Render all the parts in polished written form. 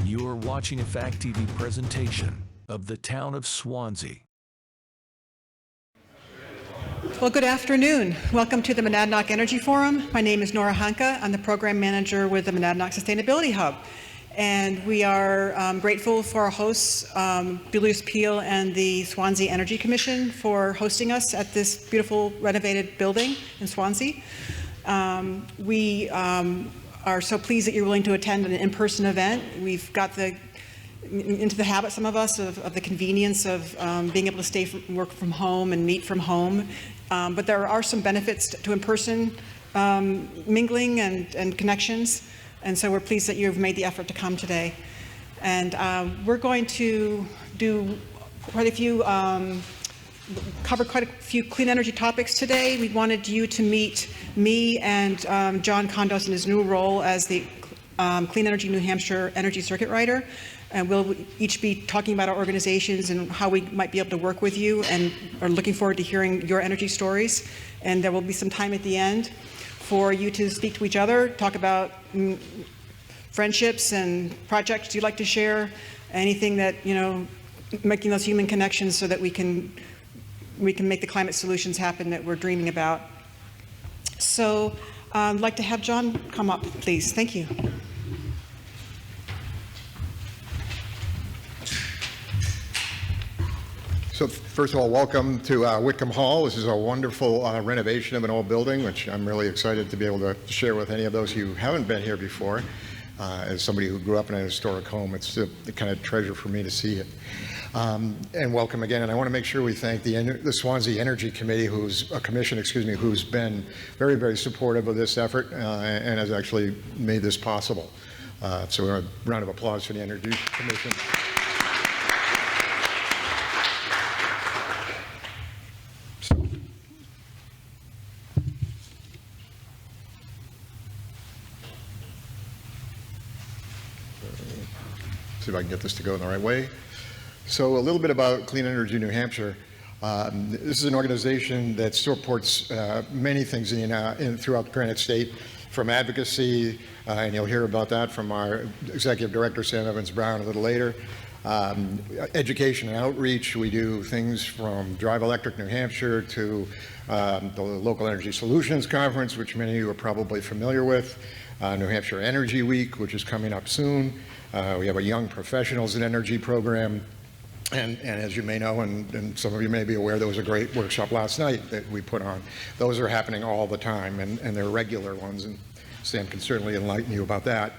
You are watching a Fact TV presentation of the town of Swansea. Well, good afternoon. Welcome to the Monadnock Energy Forum. My name is Nora Hanka. I'm the program manager with the Monadnock Sustainability Hub. And we are grateful for our hosts, Julius Peel and the Swansea Energy Commission, for hosting us at this beautiful renovated building in Swansea. We are so pleased that you're willing to attend an in-person event. We've got into the habit, some of us, of the convenience of being able to work from home and meet from home. But there are some benefits to in-person mingling and connections. And so we're pleased that you've made the effort to come today. And we're going to do cover quite a few clean energy topics today. We wanted you to meet me and John Condos in his new role as the Clean Energy New Hampshire Energy Circuit Rider. And we'll each be talking about our organizations and how we might be able to work with you, and are looking forward to hearing your energy stories. And there will be some time at the end for you to speak to each other, talk about friendships and projects you'd like to share, anything that, making those human connections so that we can make the climate solutions happen that we're dreaming about. So I'd like to have John come up, please. Thank you. So first of all, welcome to Whitcomb Hall. This is a wonderful renovation of an old building, which I'm really excited to be able to share with any of those who haven't been here before. As somebody who grew up in an historic home, it's the kind of treasure for me to see it. And welcome again. And I want to make sure we thank the Swansea Energy Committee, who's been very, very supportive of this effort and has actually made this possible. So a round of applause for the Energy Commission. See if I can get this to go in the right way. So a little bit about Clean Energy New Hampshire. This is an organization that supports many things throughout Granite State, from advocacy, and you'll hear about that from our Executive Director, Sam Evans-Brown, a little later. Education and outreach. We do things from Drive Electric New Hampshire to the Local Energy Solutions Conference, which many of you are probably familiar with. New Hampshire Energy Week, which is coming up soon. We have a Young Professionals in Energy program. And as you may know, and some of you may be aware, there was a great workshop last night that we put on. Those are happening all the time, and they're regular ones, and Sam can certainly enlighten you about that.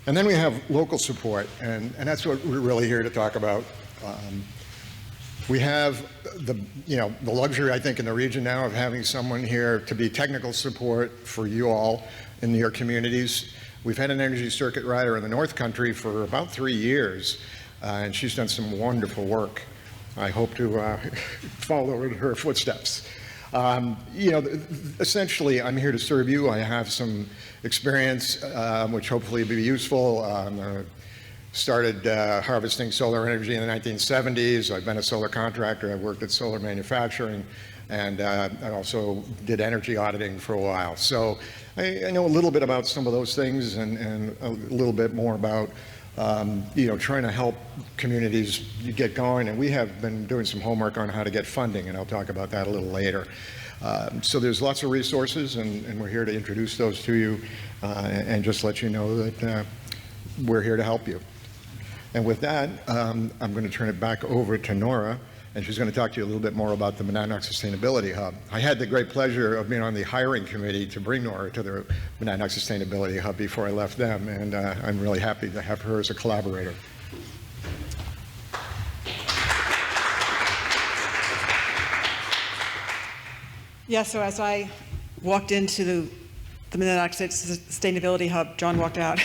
And then we have local support, and that's what we're really here to talk about. We have the luxury, I think, in the region now of having someone here to be technical support for you all in your communities. We've had an energy circuit rider in the North Country for about 3 years, and she's done some wonderful work. I hope to follow in her footsteps. Essentially, I'm here to serve you. I have some experience, which hopefully will be useful. Started harvesting solar energy in the 1970s. I've been a solar contractor. I've worked at solar manufacturing, and I also did energy auditing for a while. So I know a little bit about some of those things, and a little bit more about trying to help communities get going. And we have been doing some homework on how to get funding, and I'll talk about that a little later. So there's lots of resources, and we're here to introduce those to you and just let you know that we're here to help you. And with that, I'm going to turn it back over to Nora, and she's going to talk to you a little bit more about the Monadnock Sustainability Hub. I had the great pleasure of being on the hiring committee to bring Nora to the Monadnock Sustainability Hub before I left them, and I'm really happy to have her as a collaborator. Yeah, so as I walked into the Monadnock Sustainability Hub, John walked out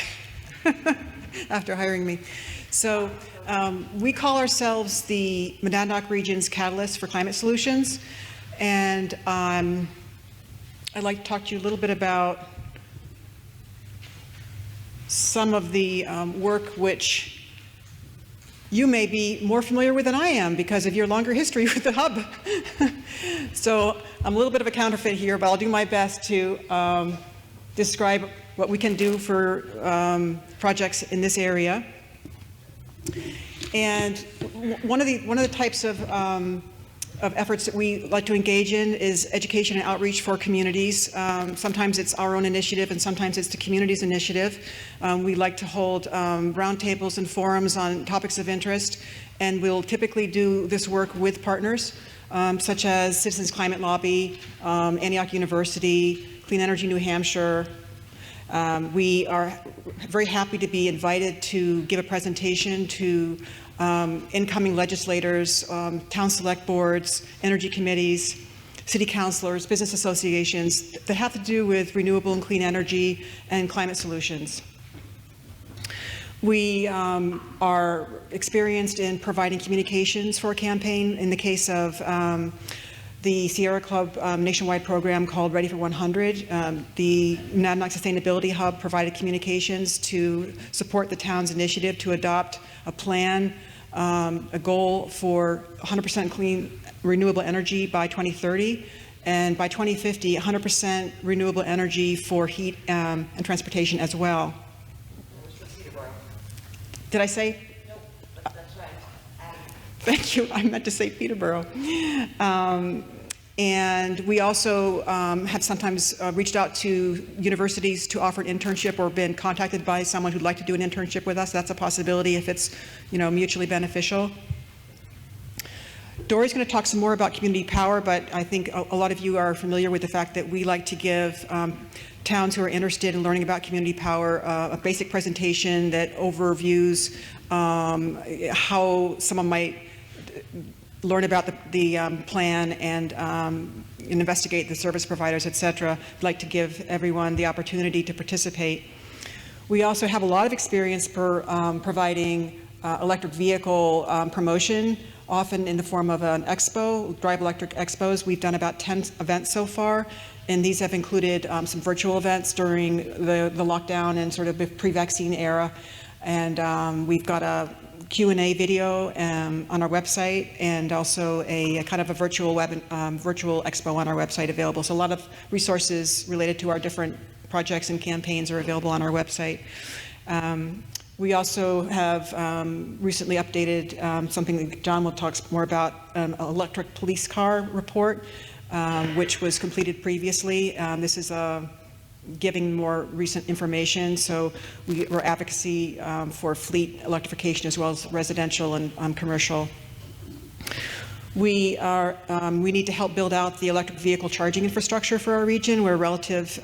after hiring me. So we call ourselves the Monadnock Region's Catalyst for Climate Solutions, and I'd like to talk to you a little bit about some of the work which you may be more familiar with than I am because of your longer history with the Hub. So I'm a little bit of a counterfeit here, but I'll do my best to describe what we can do for projects in this area. And one of the types of efforts that we like to engage in is education and outreach for communities. Sometimes it's our own initiative, and sometimes it's the community's initiative. We like to hold roundtables and forums on topics of interest, and we'll typically do this work with partners, such as Citizens Climate Lobby, Antioch University, Clean Energy New Hampshire. We are very happy to be invited to give a presentation to incoming legislators, town select boards, energy committees, city councilors, business associations that have to do with renewable and clean energy and climate solutions. We are experienced in providing communications for a campaign. In the case of the Sierra Club nationwide program called Ready for 100, the Monadnock Sustainability Hub provided communications to support the town's initiative to adopt a plan, a goal for 100% clean renewable energy by 2030, and by 2050, 100% renewable energy for heat and transportation as well. Did I say? Nope, that's right. Thank you. I meant to say Peterborough. And we also have sometimes reached out to universities to offer an internship, or been contacted by someone who'd like to do an internship with us. That's a possibility if it's, mutually beneficial. Dory's going to talk some more about community power, but I think a lot of you are familiar with the fact that we like to give towns who are interested in learning about community power a basic presentation that overviews how someone might learn about the plan and investigate the service providers, et cetera. I'd like to give everyone the opportunity to participate. We also have a lot of experience providing electric vehicle promotion, often in the form of an expo, Drive Electric Expos. We've done about 10 events so far, and these have included some virtual events during the lockdown and sort of the pre-vaccine era. And we've got a Q&A video on our website, and also a kind of a virtual virtual expo on our website available. So a lot of resources related to our different projects and campaigns are available on our website. We also have recently updated something that John will talk more about, an electric police car report, which was completed previously. This is giving more recent information, so we're advocacy for fleet electrification as well as residential and commercial. We need to help build out the electric vehicle charging infrastructure for our region. We're a relative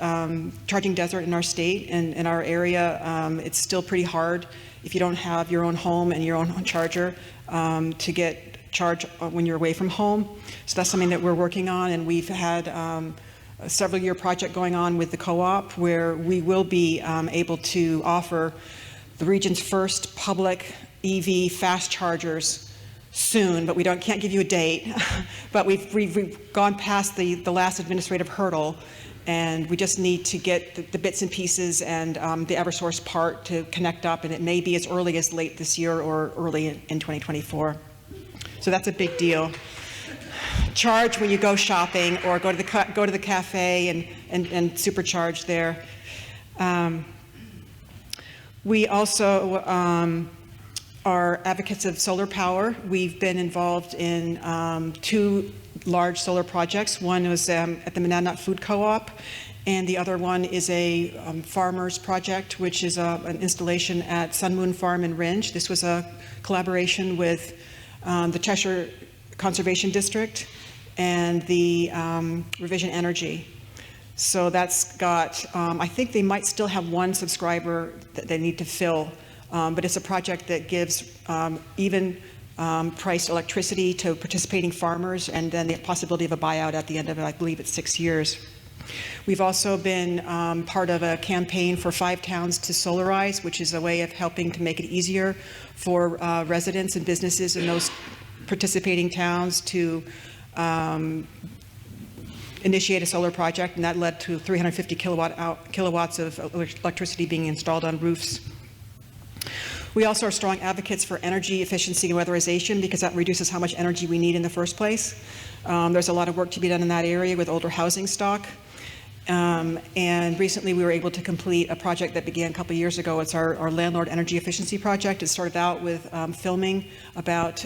charging desert in our state, and in our area, it's still pretty hard if you don't have your own home and your own charger to get charge when you're away from home. So that's something that we're working on, and we've had a several-year project going on with the co-op, where we will be able to offer the region's first public EV fast chargers soon, but we can't give you a date. But we've gone past the last administrative hurdle, and we just need to get the bits and pieces and the Eversource part to connect up, and it may be as early as late this year or early in 2024. So that's a big deal. Charge when you go shopping, or go to the cafe and supercharge there. We also are advocates of solar power. We've been involved in 2 large solar projects. One was at the Monadnock Food Co-op, and the other one is a farmers project, which is an installation at Sun Moon Farm in Ringe. This was a collaboration with the Cheshire Conservation District and the Revision Energy. So that's got, I think they might still have 1 subscriber that they need to fill, but it's a project that gives even priced electricity to participating farmers, and then the possibility of a buyout at the end of it. I believe it's 6 years. We've also been part of a campaign for 5 towns to solarize, which is a way of helping to make it easier for residents and businesses in those participating towns to initiate a solar project, and that led to 350 kilowatts of electricity being installed on roofs. We also are strong advocates for energy efficiency and weatherization, because that reduces how much energy we need in the first place. There's a lot of work to be done in that area with older housing stock. And recently we were able to complete a project that began a couple years ago. It's our landlord energy efficiency project. It started out with filming about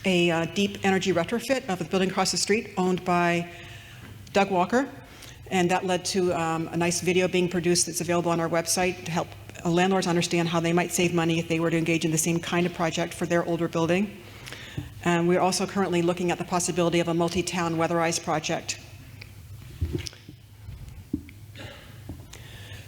a deep energy retrofit of a building across the street owned by Doug Walker. And that led to a nice video being produced that's available on our website to help landlords understand how they might save money if they were to engage in the same kind of project for their older building. And we're also currently looking at the possibility of a multi-town weatherized project.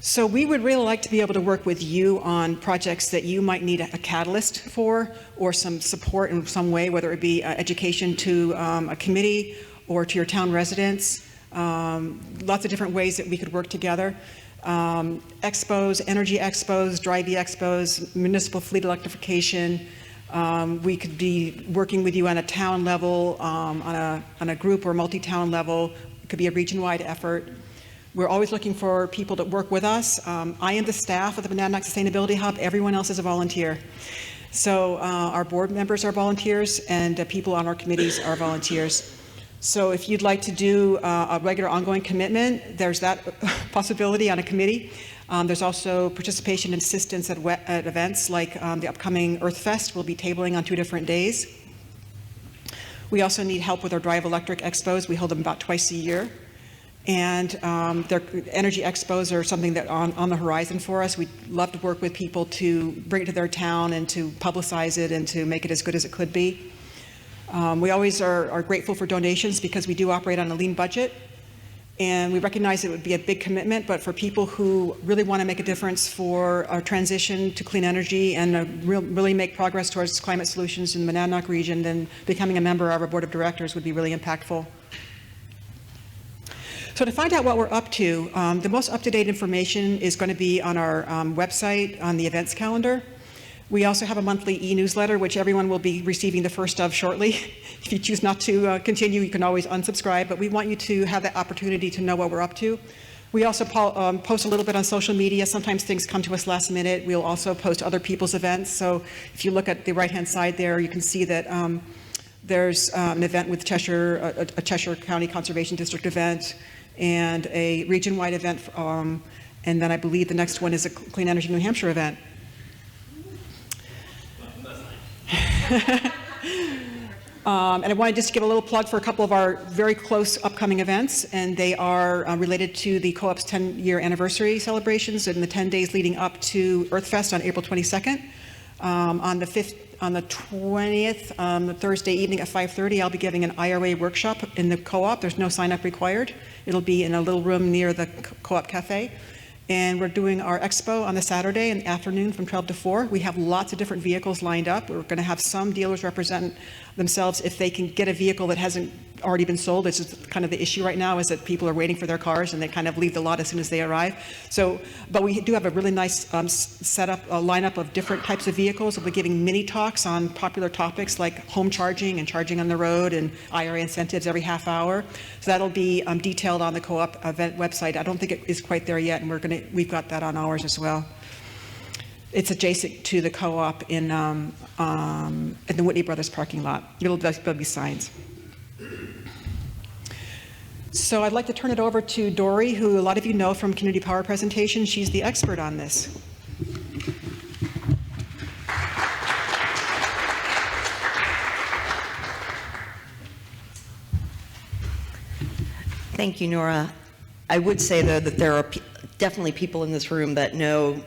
So we would really like to be able to work with you on projects that you might need a catalyst for, or some support in some way, whether it be education to a committee or to your town residents. Lots of different ways that we could work together. Expos, energy expos, Drive-E expos, municipal fleet electrification. We could be working with you on a town level, on a group or multi-town level. It could be a region-wide effort. We're always looking for people to work with us. I am the staff of the Monadnock Sustainability Hub. Everyone else is a volunteer. So our board members are volunteers, and people on our committees are volunteers. So if you'd like to do a regular ongoing commitment, there's that possibility on a committee. There's also participation and assistance at events like the upcoming Earth Fest. We'll be tabling on 2 different days. We also need help with our Drive Electric Expos. We hold them about twice a year. And their energy expos are something that on the horizon for us. We'd love to work with people to bring it to their town and to publicize it and to make it as good as it could be. We always are grateful for donations because we do operate on a lean budget. And we recognize it would be a big commitment, but for people who really want to make a difference for our transition to clean energy and really make progress towards climate solutions in the Monadnock region, then becoming a member of our board of directors would be really impactful. So to find out what we're up to, the most up-to-date information is going to be on our website on the events calendar. We also have a monthly e-newsletter, which everyone will be receiving the first of shortly. If you choose not to continue, you can always unsubscribe, but we want you to have the opportunity to know what we're up to. We also post a little bit on social media. Sometimes things come to us last minute. We'll also post other people's events. So if you look at the right-hand side there, you can see that there's an event with Cheshire, a Cheshire County Conservation District event, and a region-wide event, and then I believe the next one is a Clean Energy New Hampshire event. And I wanted just to give a little plug for a couple of our very close upcoming events, and they are related to the co-op's 10-year anniversary celebrations and the 10 days leading up to Earth Fest on April 22nd. On the 20th, the Thursday evening at 5:30, I'll be giving an IRA workshop in the co-op. There's no sign-up required. It'll be in a little room near the co-op cafe. And we're doing our expo on the Saturday in the afternoon from 12 to 4. We have lots of different vehicles lined up. We're going to have some dealers represent themselves if they can get a vehicle that hasn't already been sold. It's just kind of the issue right now is that people are waiting for their cars and they kind of leave the lot as soon as they arrive. So, but we do have a really nice setup, a lineup of different types of vehicles. We'll be giving mini talks on popular topics like home charging and charging on the road and IRA incentives every half hour. So that'll be detailed on the co-op event website. I don't think it is quite there yet, and we've got that on ours as well. It's adjacent to the co-op in the Whitney Brothers parking lot. There'll be signs. So I'd like to turn it over to Dory, who a lot of you know from Community Power presentation. She's the expert on this. Thank you, Nora. I would say, though, that there are definitely people in this room that know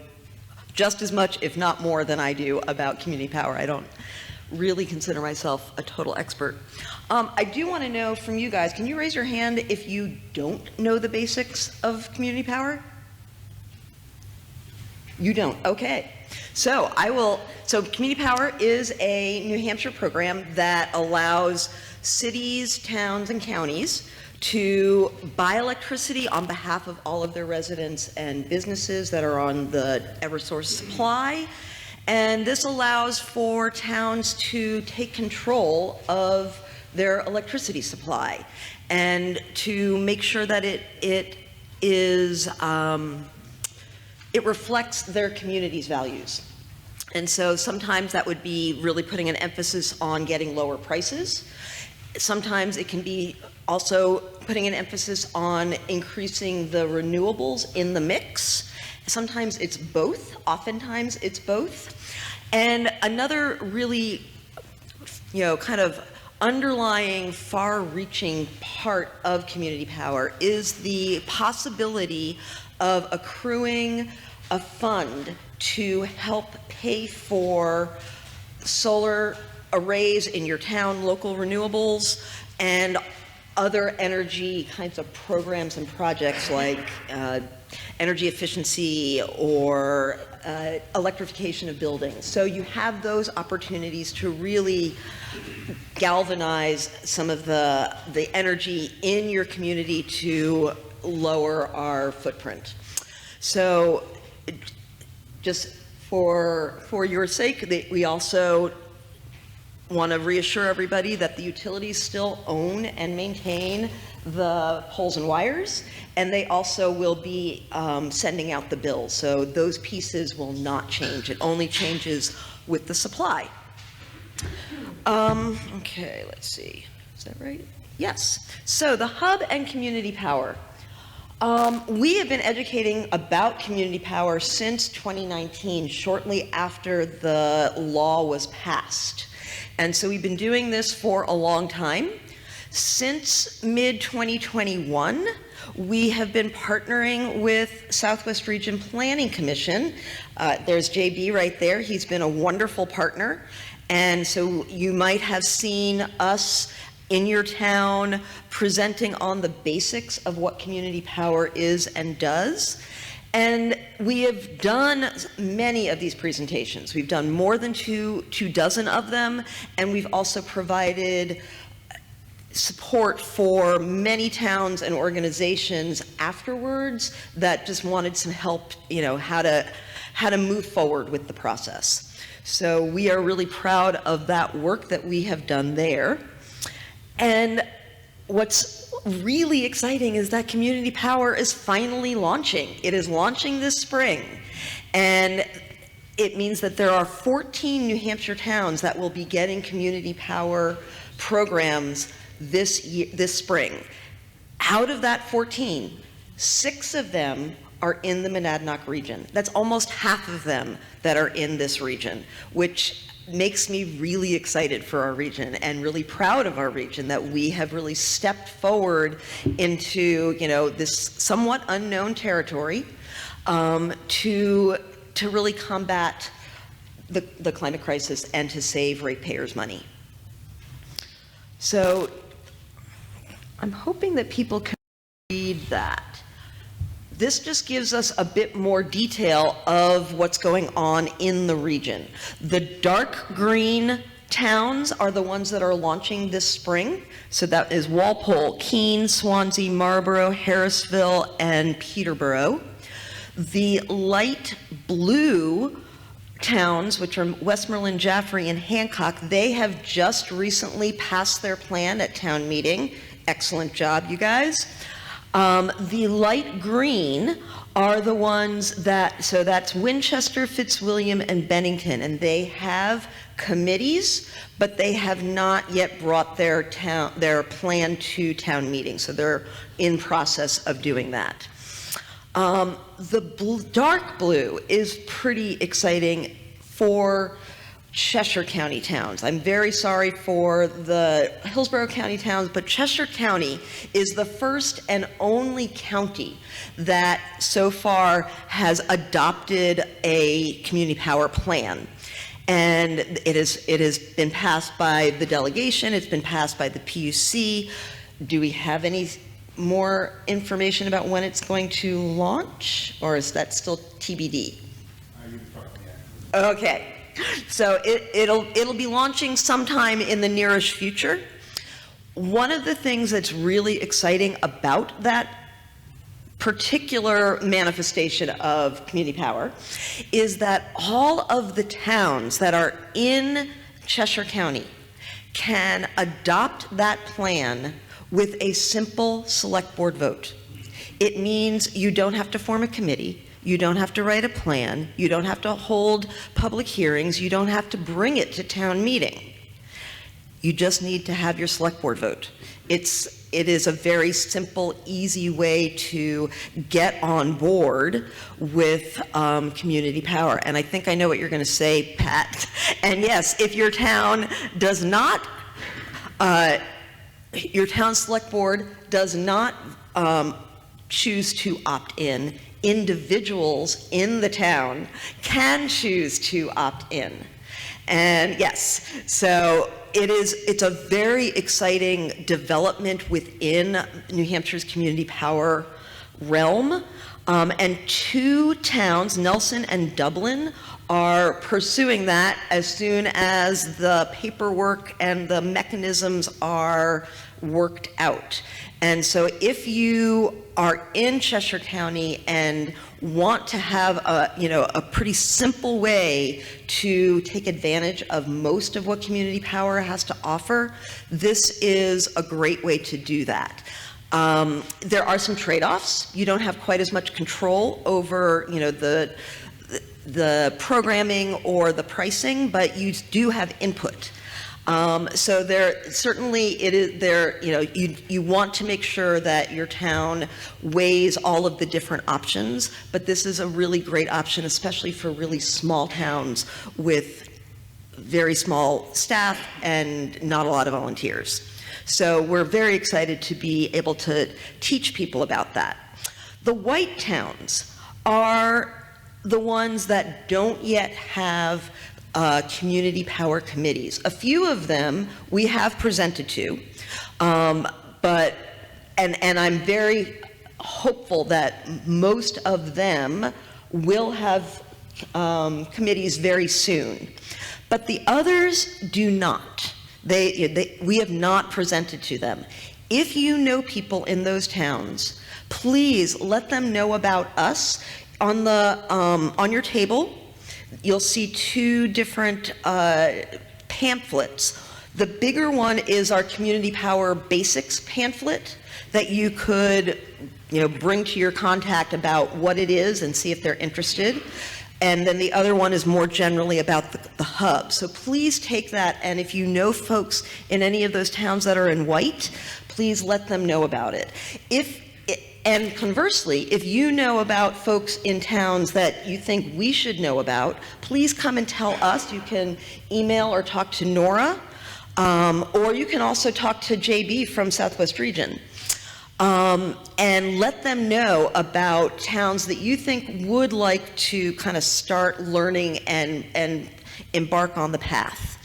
just as much, if not more, than I do about community power. I don't really consider myself a total expert. I do want to know from you guys, can you raise your hand if you don't know the basics of community power? You don't, okay. So community power is a New Hampshire program that allows cities, towns, and counties to buy electricity on behalf of all of their residents and businesses that are on the Eversource supply. And this allows for towns to take control of their electricity supply and to make sure that it reflects their community's values. And so sometimes that would be really putting an emphasis on getting lower prices. Sometimes it can be also putting an emphasis on increasing the renewables in the mix. Sometimes it's both, oftentimes it's both. And another really, kind of underlying far-reaching part of community power is the possibility of accruing a fund to help pay for solar arrays in your town, local renewables, and other energy kinds of programs and projects like energy efficiency or electrification of buildings. So you have those opportunities to really galvanize some of the energy in your community to lower our footprint. So just for your sake, we also want to reassure everybody that the utilities still own and maintain the poles and wires, and they also will be sending out the bills. So those pieces will not change. It only changes with the supply. Okay, let's see. Is that right? Yes. So the hub and community power. We have been educating about community power since 2019, shortly after the law was passed. And so we've been doing this for a long time. Since mid-2021, we have been partnering with Southwest Region Planning Commission. There's JB right there. He's been a wonderful partner. And so you might have seen us in your town presenting on the basics of what community power is and does. And we have done many of these presentations. We've done more than two dozen of them, and we've also provided support for many towns and organizations afterwards that just wanted some help, how to move forward with the process. So we are really proud of that work that we have done there. And what's really exciting is that community power is finally launching. It is launching this spring. And it means that there are 14 New Hampshire towns that will be getting community power programs this spring. Out of that 14, 6 of them are in the Monadnock region. That's almost half of them that are in this region, which makes me really excited for our region and really proud of our region that we have really stepped forward into, this somewhat unknown territory to really combat the climate crisis and to save ratepayers' money. So I'm hoping that people can read that. This just gives us a bit more detail of what's going on in the region. The dark green towns are the ones that are launching this spring. So that is Walpole, Keene, Swansea, Marlborough, Harrisville, and Peterborough. The light blue towns, which are Westmoreland, Jaffrey, and Hancock, they have just recently passed their plan at town meeting. Excellent job, you guys. The light green are the ones so that's Winchester, Fitzwilliam, and Bennington, and they have committees, but they have not yet brought their plan to town meeting, so they're in process of doing that. The dark blue is pretty exciting for Cheshire County towns. I'm very sorry for the Hillsborough County towns, but Cheshire County is the first and only county that so far has adopted a community power plan. And it has been passed by the delegation, it's been passed by the PUC. Do we have any more information about when it's going to launch, or is that still TBD? Okay. So it'll be launching sometime in the nearest future. One of the things that's really exciting about that particular manifestation of community power is that all of the towns that are in Cheshire County can adopt that plan with a simple select board vote. It means you don't have to form a committee. You don't have to write a plan. You don't have to hold public hearings. You don't have to bring it to town meeting. You just need to have your select board vote. It is a very simple, easy way to get on board with community power. And I think I know what you're going to say, Pat. And yes, if your town does not, your town select board does not choose to opt in, individuals in the town can choose to opt in. And yes, so it's a very exciting development within New Hampshire's community power realm. And 2 towns, Nelson and Dublin, are pursuing that as soon as the paperwork and the mechanisms are worked out. And so if you are in Cheshire County and want to have a pretty simple way to take advantage of most of what community power has to offer, this is a great way to do that. There are some trade-offs. You don't have quite as much control over, the programming or the pricing, but you do have input. So there certainly you want to make sure that your town weighs all of the different options, but this is a really great option, especially for really small towns with very small staff and not a lot of volunteers. So we're very excited to be able to teach people about that. The white towns are the ones that don't yet have community power committees. A few of them we have presented to, and I'm very hopeful that most of them will have committees very soon. But the others do not. We have not presented to them. If you know people in those towns, please let them know about us. On your table, you'll see 2 different pamphlets. The bigger one is our Community Power Basics pamphlet that you could, bring to your contact about what it is and see if they're interested. And then the other one is more generally about the hub. So please take that, and if you know folks in any of those towns that are in white, please let them know about it. And conversely, if you know about folks in towns that you think we should know about, please come and tell us. You can email or talk to Nora, or you can also talk to JB from Southwest Region. And let them know about towns that you think would like to kind of start learning and embark on the path.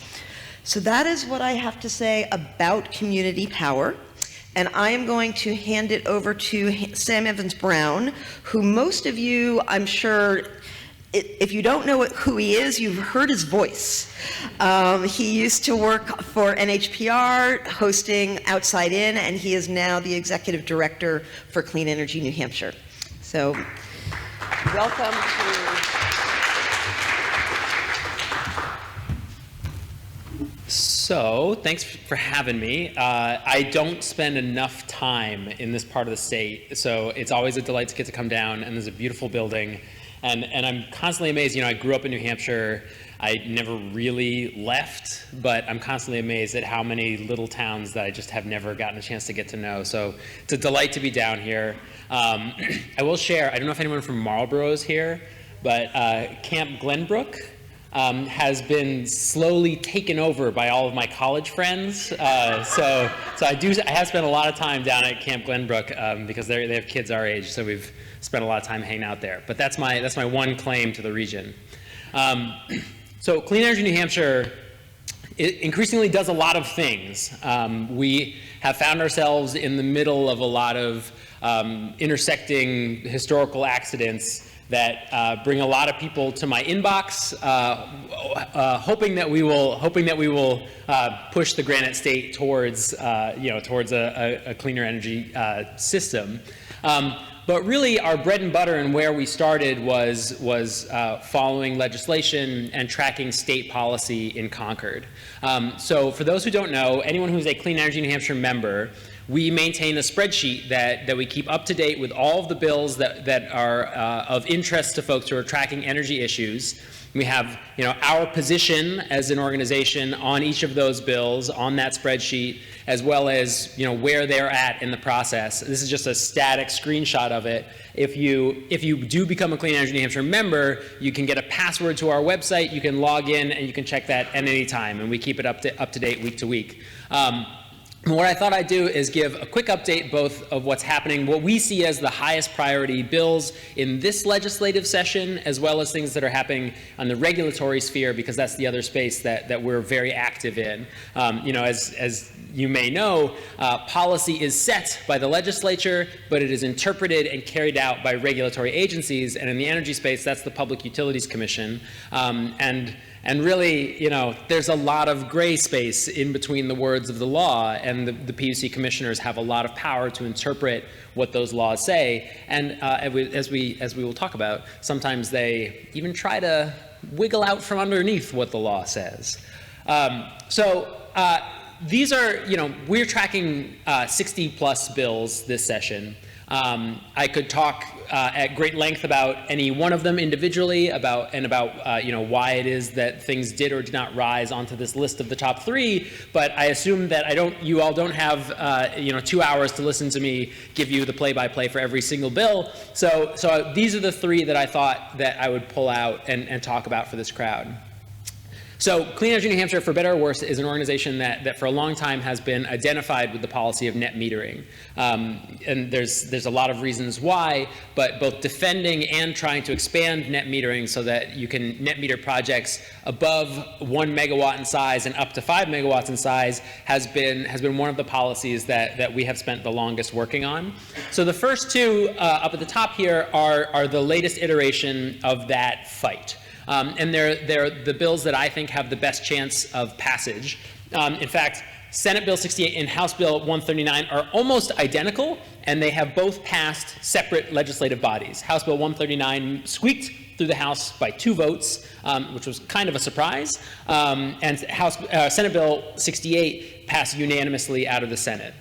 So that is what I have to say about community power. And I am going to hand it over to Sam Evans-Brown, who most of you, I'm sure, if you don't know who he is, you've heard his voice. He used to work for NHPR, hosting Outside In, and he is now the executive director for Clean Energy New Hampshire. So, welcome to... So, thanks for having me. I don't spend enough time in this part of the state, so it's always a delight to get to come down, and there's a beautiful building. And I'm constantly amazed. I grew up in New Hampshire. I never really left, but I'm constantly amazed at how many little towns that I just have never gotten a chance to get to know. So it's a delight to be down here. I will share, I don't know if anyone from Marlborough is here, but Camp Glenbrook has been slowly taken over by all of my college friends. So I have spent a lot of time down at Camp Glenbrook because they have kids our age, so we've spent a lot of time hanging out there. But that's my one claim to the region. So Clean Energy New Hampshire, it increasingly does a lot of things. We have found ourselves in the middle of a lot of intersecting historical accidents that bring a lot of people to my inbox, hoping that we will push the Granite State towards towards a cleaner energy system. But really, our bread and butter and where we started was following legislation and tracking state policy in Concord. So for those who don't know, anyone who's a Clean Energy New Hampshire member, we maintain a spreadsheet that we keep up to date with all of the bills that are of interest to folks who are tracking energy issues. We have, our position as an organization on each of those bills on that spreadsheet, as well as, where they're at in the process. This is just a static screenshot of it. If you do become a Clean Energy New Hampshire member, you can get a password to our website, you can log in, and you can check that at any time, and we keep it up to date week to week. What I thought I'd do is give a quick update both of what's happening, what we see as the highest priority bills in this legislative session, as well as things that are happening on the regulatory sphere, because that's the other space that we're very active in. As you may know, policy is set by the legislature, but it is interpreted and carried out by regulatory agencies. And in the energy space, that's the Public Utilities Commission. And really, there's a lot of gray space in between the words of the law, and the PUC commissioners have a lot of power to interpret what those laws say. And as we will talk about, sometimes they even try to wiggle out from underneath what the law says. These are, we're tracking 60 plus bills this session. I could talk at great length about any one of them individually, about why it is that things did or did not rise onto this list of the top 3. But I assume that you all don't have 2 hours to listen to me give you the play-by-play for every single bill. So these are the 3 that I thought that I would pull out and talk about for this crowd. So Clean Energy New Hampshire, for better or worse, is an organization that for a long time has been identified with the policy of net metering. And there's a lot of reasons why, but both defending and trying to expand net metering so that you can net meter projects above 1 megawatt in size and up to 5 megawatts in size has been one of the policies that we have spent the longest working on. So the first 2 up at the top here are the latest iteration of that fight. And they're the bills that I think have the best chance of passage. In fact, Senate Bill 68 and House Bill 139 are almost identical, and they have both passed separate legislative bodies. House Bill 139 squeaked through the House by 2 votes, which was kind of a surprise, and Senate Bill 68 passed unanimously out of the Senate.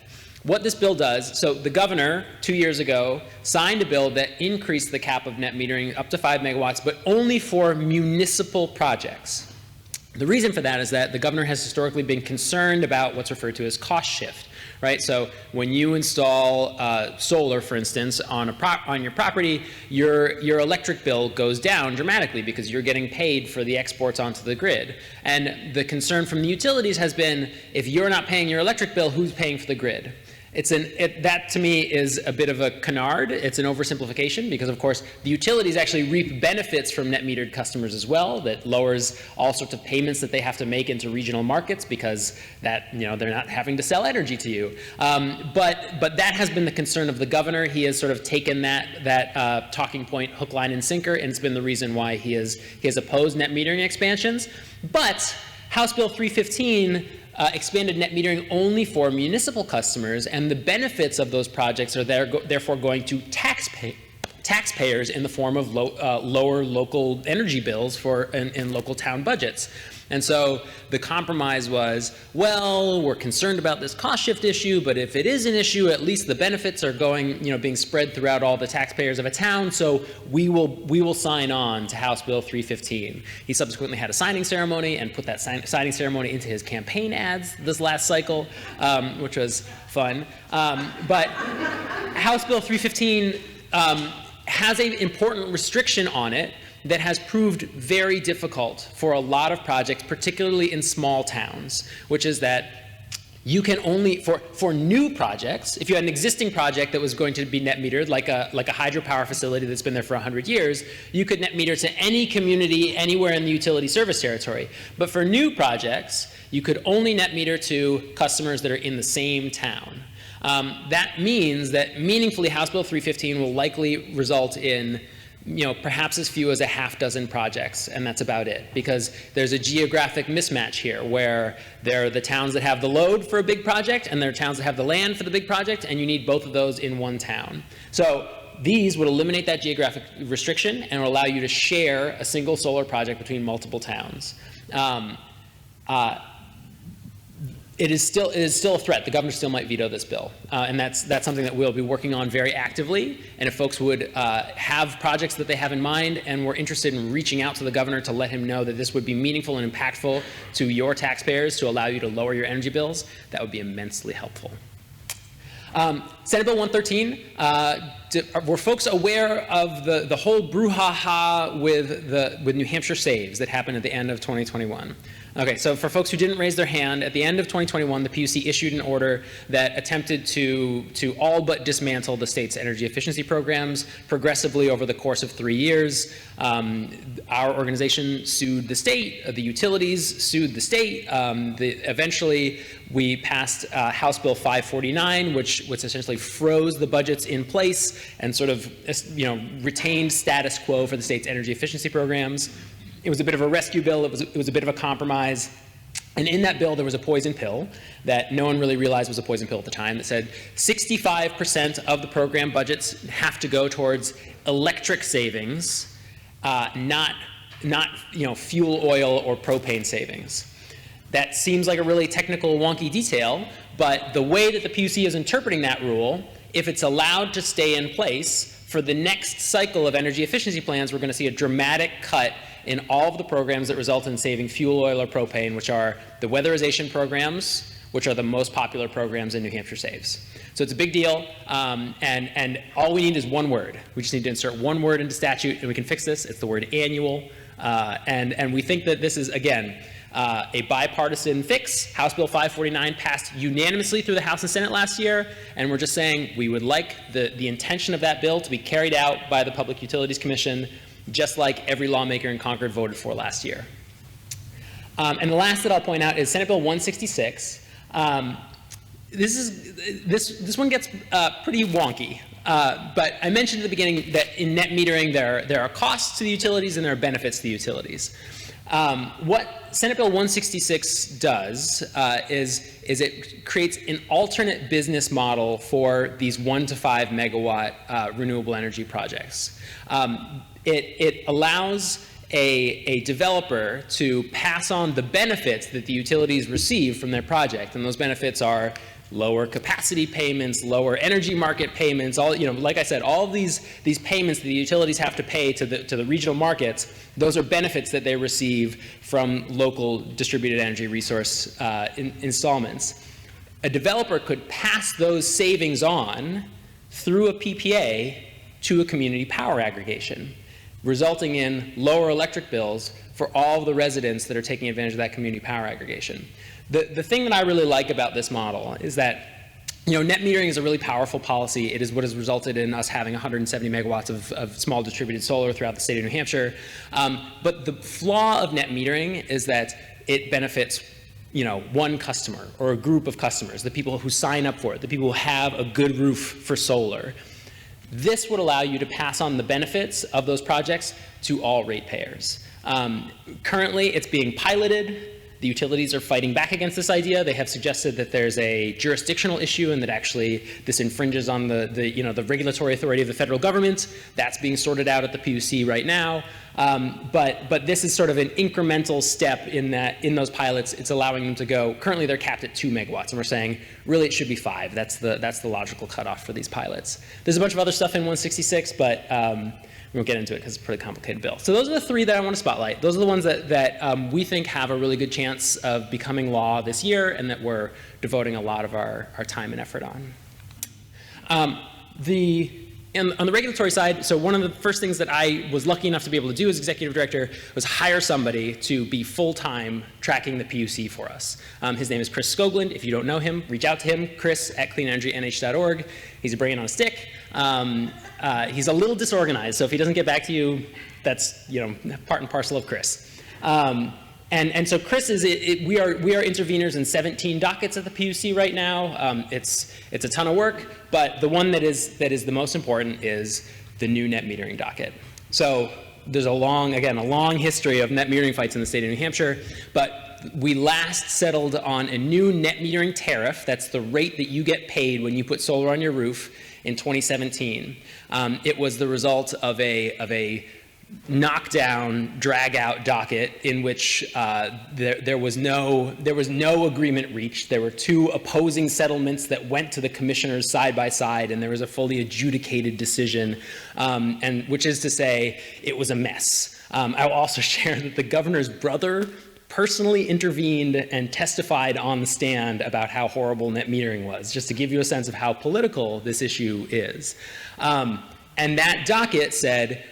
What this bill does, so the governor 2 years ago signed a bill that increased the cap of net metering up to 5 megawatts, but only for municipal projects. The reason for that is that the governor has historically been concerned about what's referred to as cost shift, right? So when you install solar, for instance, on your property, your electric bill goes down dramatically because you're getting paid for the exports onto the grid. And the concern from the utilities has been, if you're not paying your electric bill, who's paying for the grid? That to me is a bit of a canard. It's an oversimplification because, of course, the utilities actually reap benefits from net metered customers as well. That lowers all sorts of payments that they have to make into regional markets because they're not having to sell energy to you. But that has been the concern of the governor. He has sort of taken that talking point hook, line, and sinker, and it's been the reason why he has opposed net metering expansions. But House Bill 315 expanded net metering only for municipal customers, and the benefits of those projects are therefore going to taxpayers in the form of lower local energy bills in local town budgets. And so the compromise was, well, we're concerned about this cost shift issue, but if it is an issue, at least the benefits are being spread throughout all the taxpayers of a town, so we will sign on to House Bill 315. He subsequently had a signing ceremony and put that signing ceremony into his campaign ads this last cycle, which was fun. But House Bill 315 has an important restriction on it that has proved very difficult for a lot of projects, particularly in small towns, which is that you can only, for new projects, if you had an existing project that was going to be net metered, like a hydropower facility that's been there for 100 years, you could net meter to any community anywhere in the utility service territory. But for new projects, you could only net meter to customers that are in the same town. That means that meaningfully House Bill 315 will likely result in perhaps as few as a half dozen projects, and that's about it, because there's a geographic mismatch here where there are the towns that have the load for a big project and there are towns that have the land for the big project, and you need both of those in one town. So these would eliminate that geographic restriction and will allow you to share a single solar project between multiple towns. it is still a threat. The governor still might veto this bill, and that's something that we'll be working on very actively. And if folks would have projects that they have in mind and were interested in reaching out to the governor to let him know that this would be meaningful and impactful to your taxpayers to allow you to lower your energy bills, that would be immensely helpful. Senate Bill 113, were folks aware of the whole brouhaha with New Hampshire saves that happened at the end of 2021? Okay, so for folks who didn't raise their hand, at the end of 2021, the PUC issued an order that attempted to all but dismantle the state's energy efficiency programs progressively over the course of 3 years. Our organization sued the state, the utilities sued the state. Eventually, we passed House Bill 549, which essentially froze the budgets in place and sort of, retained status quo for the state's energy efficiency programs. It was a bit of a rescue bill. It was a bit of a compromise. And in that bill, there was a poison pill that no one really realized was a poison pill at the time that said 65% of the program budgets have to go towards electric savings, not fuel, oil, or propane savings. That seems like a really technical, wonky detail, but the way that the PUC is interpreting that rule, if it's allowed to stay in place, for the next cycle of energy efficiency plans, we're going to see a dramatic cut in all of the programs that result in saving fuel, oil, or propane, which are the weatherization programs, which are the most popular programs in New Hampshire saves. So it's a big deal, and all we need is one word. We just need to insert one word into statute, and we can fix this. It's the word annual, and we think that this is, again, a bipartisan fix. House Bill 549 passed unanimously through the House and Senate last year, and we're just saying we would like the intention of that bill to be carried out by the Public Utilities Commission, just like every lawmaker in Concord voted for last year. And the last that I'll point out is Senate Bill 166. This one gets pretty wonky. But I mentioned at the beginning that in net metering there are costs to the utilities and there are benefits to the utilities. What Senate Bill 166 does is it creates an alternate business model for these 1 to 5 megawatt renewable energy projects. It allows a developer to pass on the benefits that the utilities receive from their project, and those benefits are lower capacity payments, lower energy market payments, all, like I said, all of these payments that the utilities have to pay to the regional markets, those are benefits that they receive from local distributed energy resource installments. A developer could pass those savings on through a PPA to a community power aggregation, resulting in lower electric bills for all of the residents that are taking advantage of that community power aggregation. The thing that I really like about this model is that, net metering is a really powerful policy. It is what has resulted in us having 170 megawatts of small distributed solar throughout the state of New Hampshire. But the flaw of net metering is that it benefits, one customer or a group of customers, the people who sign up for it, the people who have a good roof for solar. This would allow you to pass on the benefits of those projects to all ratepayers. Currently, it's being piloted. The utilities are fighting back against this idea. They have suggested that there's a jurisdictional issue and that actually this infringes on the regulatory authority of the federal government. That's being sorted out at the PUC right now. But this is sort of an incremental step in those pilots. It's allowing them to go. Currently, they're capped at 2 megawatts, and we're saying really it should be 5. That's the logical cutoff for these pilots. There's a bunch of other stuff in 166, but we won't get into it because it's a pretty complicated bill. So those are the 3 that I want to spotlight. Those are the ones that we think have a really good chance of becoming law this year and that we're devoting a lot of our time and effort on. On the regulatory side, so one of the first things that I was lucky enough to be able to do as executive director was hire somebody to be full-time tracking the PUC for us. His name is Chris Skoglund. If you don't know him, reach out to him, chris@cleanenergynh.org. He's a brain on a stick. He's a little disorganized, so if he doesn't get back to you, that's part and parcel of Chris. And so Chris we are interveners in 17 dockets at the PUC right now. It's a ton of work, but the one that is the most important is the new net metering docket. So there's a long history of net metering fights in the state of New Hampshire, but we last settled on a new net metering tariff. That's the rate that you get paid when you put solar on your roof in 2017. It was the result of a knockdown, drag-out docket in which there was no agreement reached. There were two opposing settlements that went to the commissioners side by side, and there was a fully adjudicated decision, and which is to say, it was a mess. I will also share that the governor's brother personally intervened and testified on the stand about how horrible net metering was, just to give you a sense of how political this issue is. And that docket said,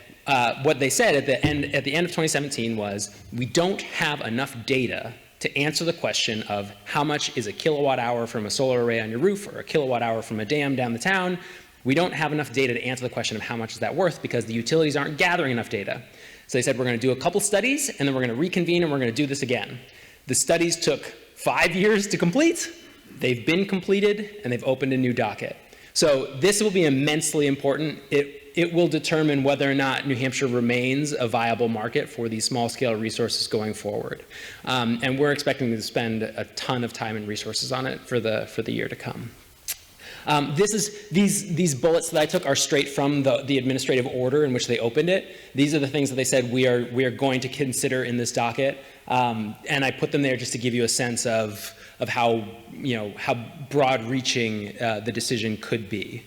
what they said at the end of 2017 was, we don't have enough data to answer the question of how much is a kilowatt hour from a solar array on your roof or a kilowatt hour from a dam down the town. We don't have enough data to answer the question of how much is that worth because the utilities aren't gathering enough data. So they said, we're going to do a couple studies and then we're going to reconvene and we're going to do this again. The studies took 5 years to complete. They've been completed and they've opened a new docket. So this will be immensely important. It will determine whether or not New Hampshire remains a viable market for these small-scale resources going forward. And we're expecting to spend a ton of time and resources on it for the year to come. These bullets that I took are straight from the administrative order in which they opened it. These are the things that they said we are going to consider in this docket. And I put them there just to give you a sense of how, how broad-reaching the decision could be.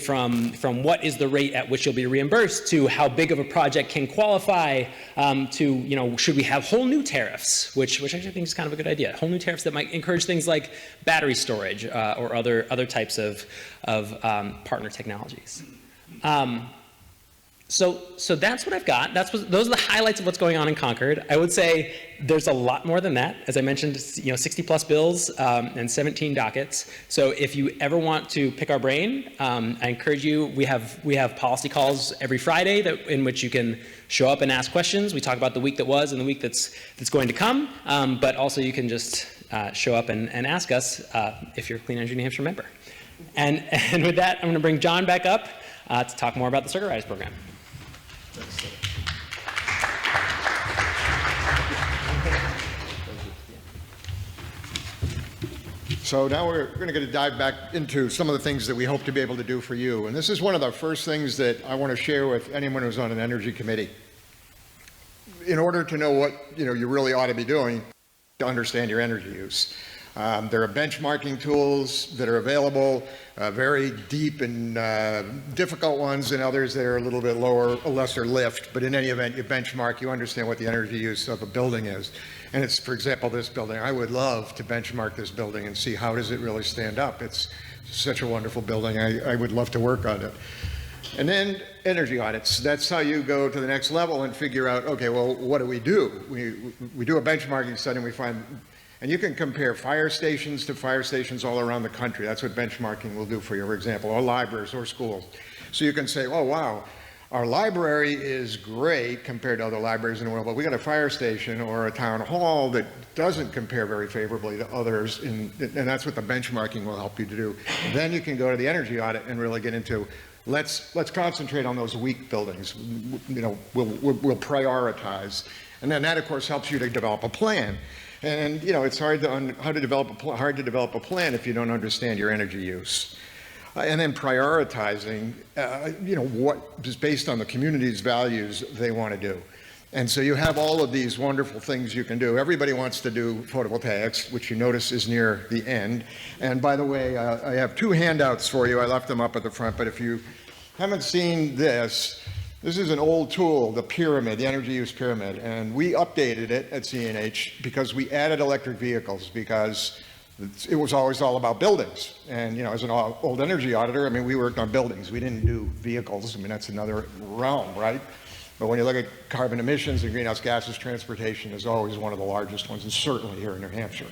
From what is the rate at which you'll be reimbursed to how big of a project can qualify to, should we have whole new tariffs, which actually I think is kind of a good idea. Whole new tariffs that might encourage things like battery storage or other types of partner technologies. So that's what I've got. Those are the highlights of what's going on in Concord. I would say there's a lot more than that. As I mentioned, 60 plus bills and 17 dockets. So if you ever want to pick our brain, I encourage you. We have policy calls every Friday in which you can show up and ask questions. We talk about the week that was and the week that's going to come. But also you can just show up and ask us if you're a Clean Energy New Hampshire member. And with that, I'm going to bring John back up to talk more about the Circuit Riders program. So now we're going to dive back into some of the things that we hope to be able to do for you. And this is one of the first things that I want to share with anyone who's on an energy committee. In order to know what you really ought to be doing to understand your energy use. There are benchmarking tools that are available, very deep and difficult ones, and others that are a little bit lower, a lesser lift. But in any event, you benchmark, you understand what the energy use of a building is. And it's, for example, this building. I would love to benchmark this building and see how does it really stand up. It's such a wonderful building. I would love to work on it. And then energy audits. That's how you go to the next level and figure out, okay, well, what do? We do a benchmarking study and we find. And you can compare fire stations to fire stations all around the country. That's what benchmarking will do for you, for example, or libraries or schools. So you can say, oh, wow, our library is great compared to other libraries in the world, but we got a fire station or a town hall that doesn't compare very favorably to others, and that's what the benchmarking will help you to do. Then you can go to the energy audit and really get into, let's concentrate on those weak buildings. We'll prioritize. And then that, of course, helps you to develop a plan. And it's hard to develop a plan if you don't understand your energy use. And then prioritizing, what is based on the community's values they want to do. And so you have all of these wonderful things you can do. Everybody wants to do photovoltaics, which you notice is near the end. And by the way, I have two handouts for you. I left them up at the front, but if you haven't seen this is an old tool, the pyramid, the energy use pyramid, and we updated it at CNH because we added electric vehicles because it was always all about buildings. And as an old energy auditor, we worked on buildings. We didn't do vehicles. That's another realm, right? But when you look at carbon emissions and greenhouse gases, transportation is always one of the largest ones, and certainly here in New Hampshire.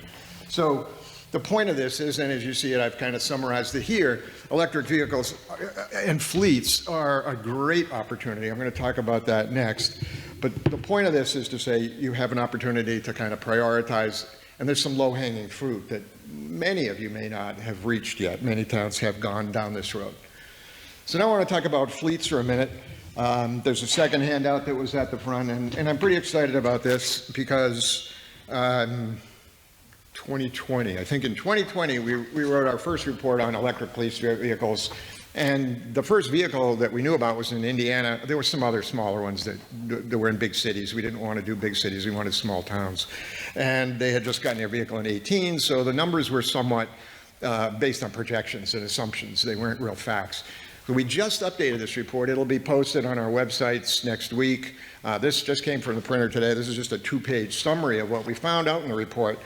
So the point of this is, and as you see it, I've kind of summarized it here, electric vehicles and fleets are a great opportunity. I'm going to talk about that next. But the point of this is to say you have an opportunity to kind of prioritize, and there's some low-hanging fruit that many of you may not have reached yet. Many towns have gone down this road. So now I want to talk about fleets for a minute. There's a second handout that was at the front, and I'm pretty excited about this because 2020. I think in 2020, we wrote our first report on electric police vehicles, And the first vehicle that we knew about was in Indiana. There were some other smaller ones that were in big cities. We didn't want to do big cities. We wanted small towns. And they had just gotten their vehicle in 2018, so the numbers were somewhat based on projections and assumptions. They weren't real facts. So we just updated this report. It'll be posted on our websites next week. This just came from the printer today. This is just a 2-page summary of what we found out in the report.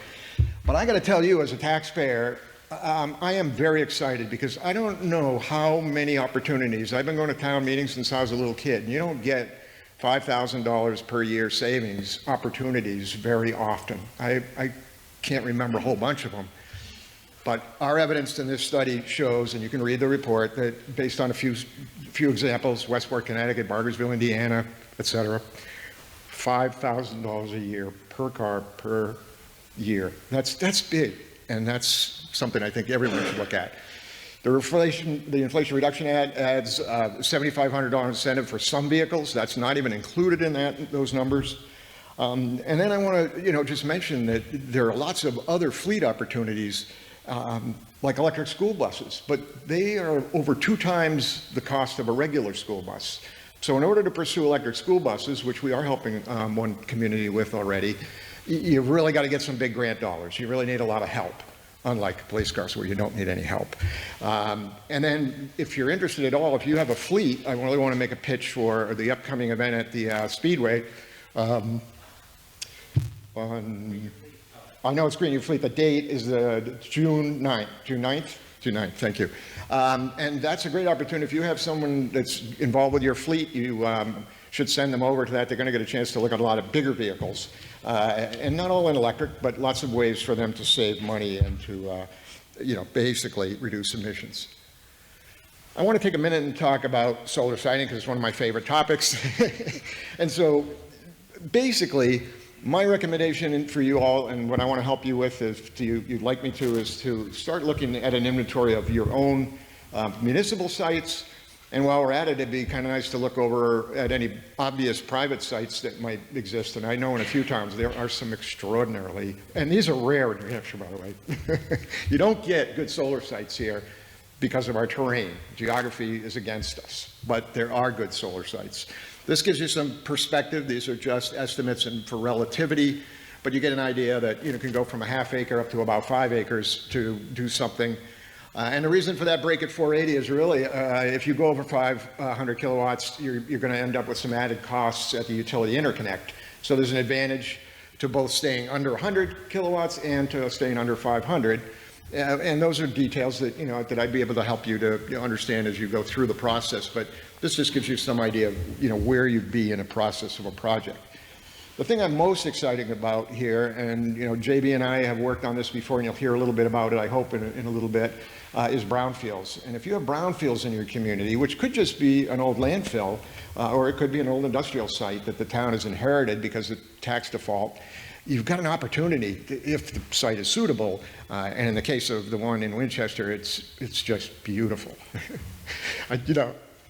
But I got to tell you, as a taxpayer, I am very excited because I don't know how many opportunities. I've been going to town meetings since I was a little kid, and you don't get $5,000 per year savings opportunities very often. I can't remember a whole bunch of them. But our evidence in this study shows, and you can read the report, that based on a few examples, Westport, Connecticut, Bargersville, Indiana, et cetera, $5,000 a year per car per year. That's big. And that's something I think everyone should look at. The Inflation Reduction Act adds $7,500 incentive for some vehicles. That's not even included in those numbers. And then I want to, just mention that there are lots of other fleet opportunities, like electric school buses, but they are over 2 times the cost of a regular school bus. So in order to pursue electric school buses, which we are helping one community with already, you've really got to get some big grant dollars. You really need a lot of help, unlike police cars where you don't need any help. And then if you're interested at all, if you have a fleet, I really want to make a pitch for the upcoming event at the Speedway. I know it's Green Your Fleet. The date is June 9th. June 9th? June 9th, thank you. And that's a great opportunity. If you have someone that's involved with your fleet, you should send them over to that. They're going to get a chance to look at a lot of bigger vehicles. And not all in electric, but lots of ways for them to save money and to, basically reduce emissions. I want to take a minute and talk about solar siting because it's one of my favorite topics. And so basically, my recommendation for you all, and what I want to help you with, if you'd like me to, is to start looking at an inventory of your own municipal sites. And while we're at it, it'd be kind of nice to look over at any obvious private sites that might exist. And I know in a few towns there are some extraordinarily, and these are rare in New Hampshire, by the way. You don't get good solar sites here because of our terrain. Geography is against us, but there are good solar sites. This gives you some perspective. These are just estimates and for relativity, but you get an idea that can go from a half acre up to about 5 acres to do something. And the reason for that break at 480 is really, if you go over 500 kilowatts, you're going to end up with some added costs at the utility interconnect. So there's an advantage to both staying under 100 kilowatts and to staying under 500. And those are details that, that I'd be able to help you to understand as you go through the process. But this just gives you some idea of, where you'd be in a process of a project. The thing I'm most excited about here, and JB and I have worked on this before, and you'll hear a little bit about it, I hope, in a little bit, is brownfields. And if you have brownfields in your community, which could just be an old landfill, or it could be an old industrial site that the town has inherited because of tax default, you've got an opportunity, if the site is suitable, and in the case of the one in Winchester, it's just beautiful.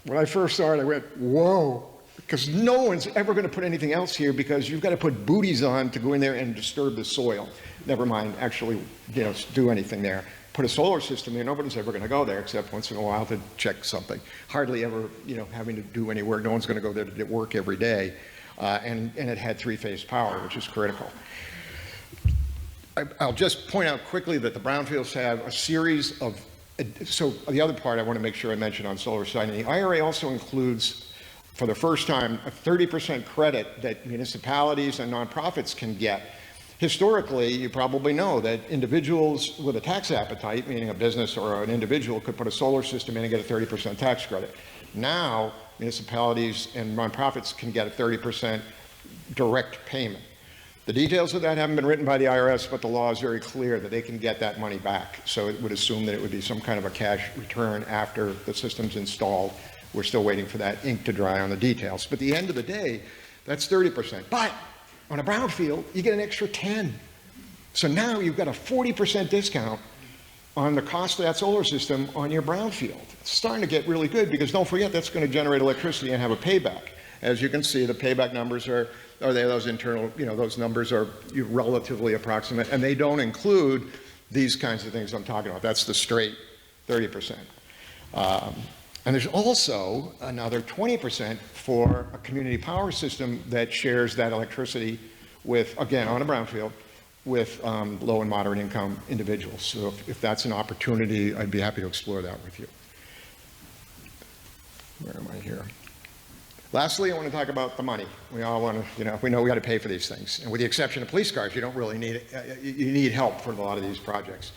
When I first saw it, I went, whoa, because no one's ever going to put anything else here because you've got to put booties on to go in there and disturb the soil. Never mind actually, do anything there. Put a solar system there, nobody's ever going to go there except once in a while to check something. Hardly ever, having to do any work. No one's going to go there to work every day. And it had 3-phase power, which is critical. I'll just point out quickly that the brownfields have a series of, so the other part I want to make sure I mention on solar siting, the IRA also includes, for the first time, a 30% credit that municipalities and nonprofits can get. Historically, you probably know that individuals with a tax appetite, meaning a business or an individual, could put a solar system in and get a 30% tax credit. Now, municipalities and nonprofits can get a 30% direct payment. The details of that haven't been written by the IRS, but the law is very clear that they can get that money back. So it would assume that it would be some kind of a cash return after the system's installed. We're still waiting for that ink to dry on the details. But at the end of the day, that's 30%. But on a brownfield, you get an extra 10. So now you've got a 40% discount on the cost of that solar system on your brownfield. It's starting to get really good because don't forget that's going to generate electricity and have a payback. As you can see, the payback numbers are there, those internal, those numbers are relatively approximate, and they don't include these kinds of things I'm talking about. That's the straight 30%. And there's also another 20% for a community power system that shares that electricity with, again, on a brownfield, with low and moderate income individuals. So if that's an opportunity, I'd be happy to explore that with you. Where am I here? Lastly, I want to talk about the money. We all want to, we know we got to pay for these things. And with the exception of police cars, you don't really need it. You need help for a lot of these projects.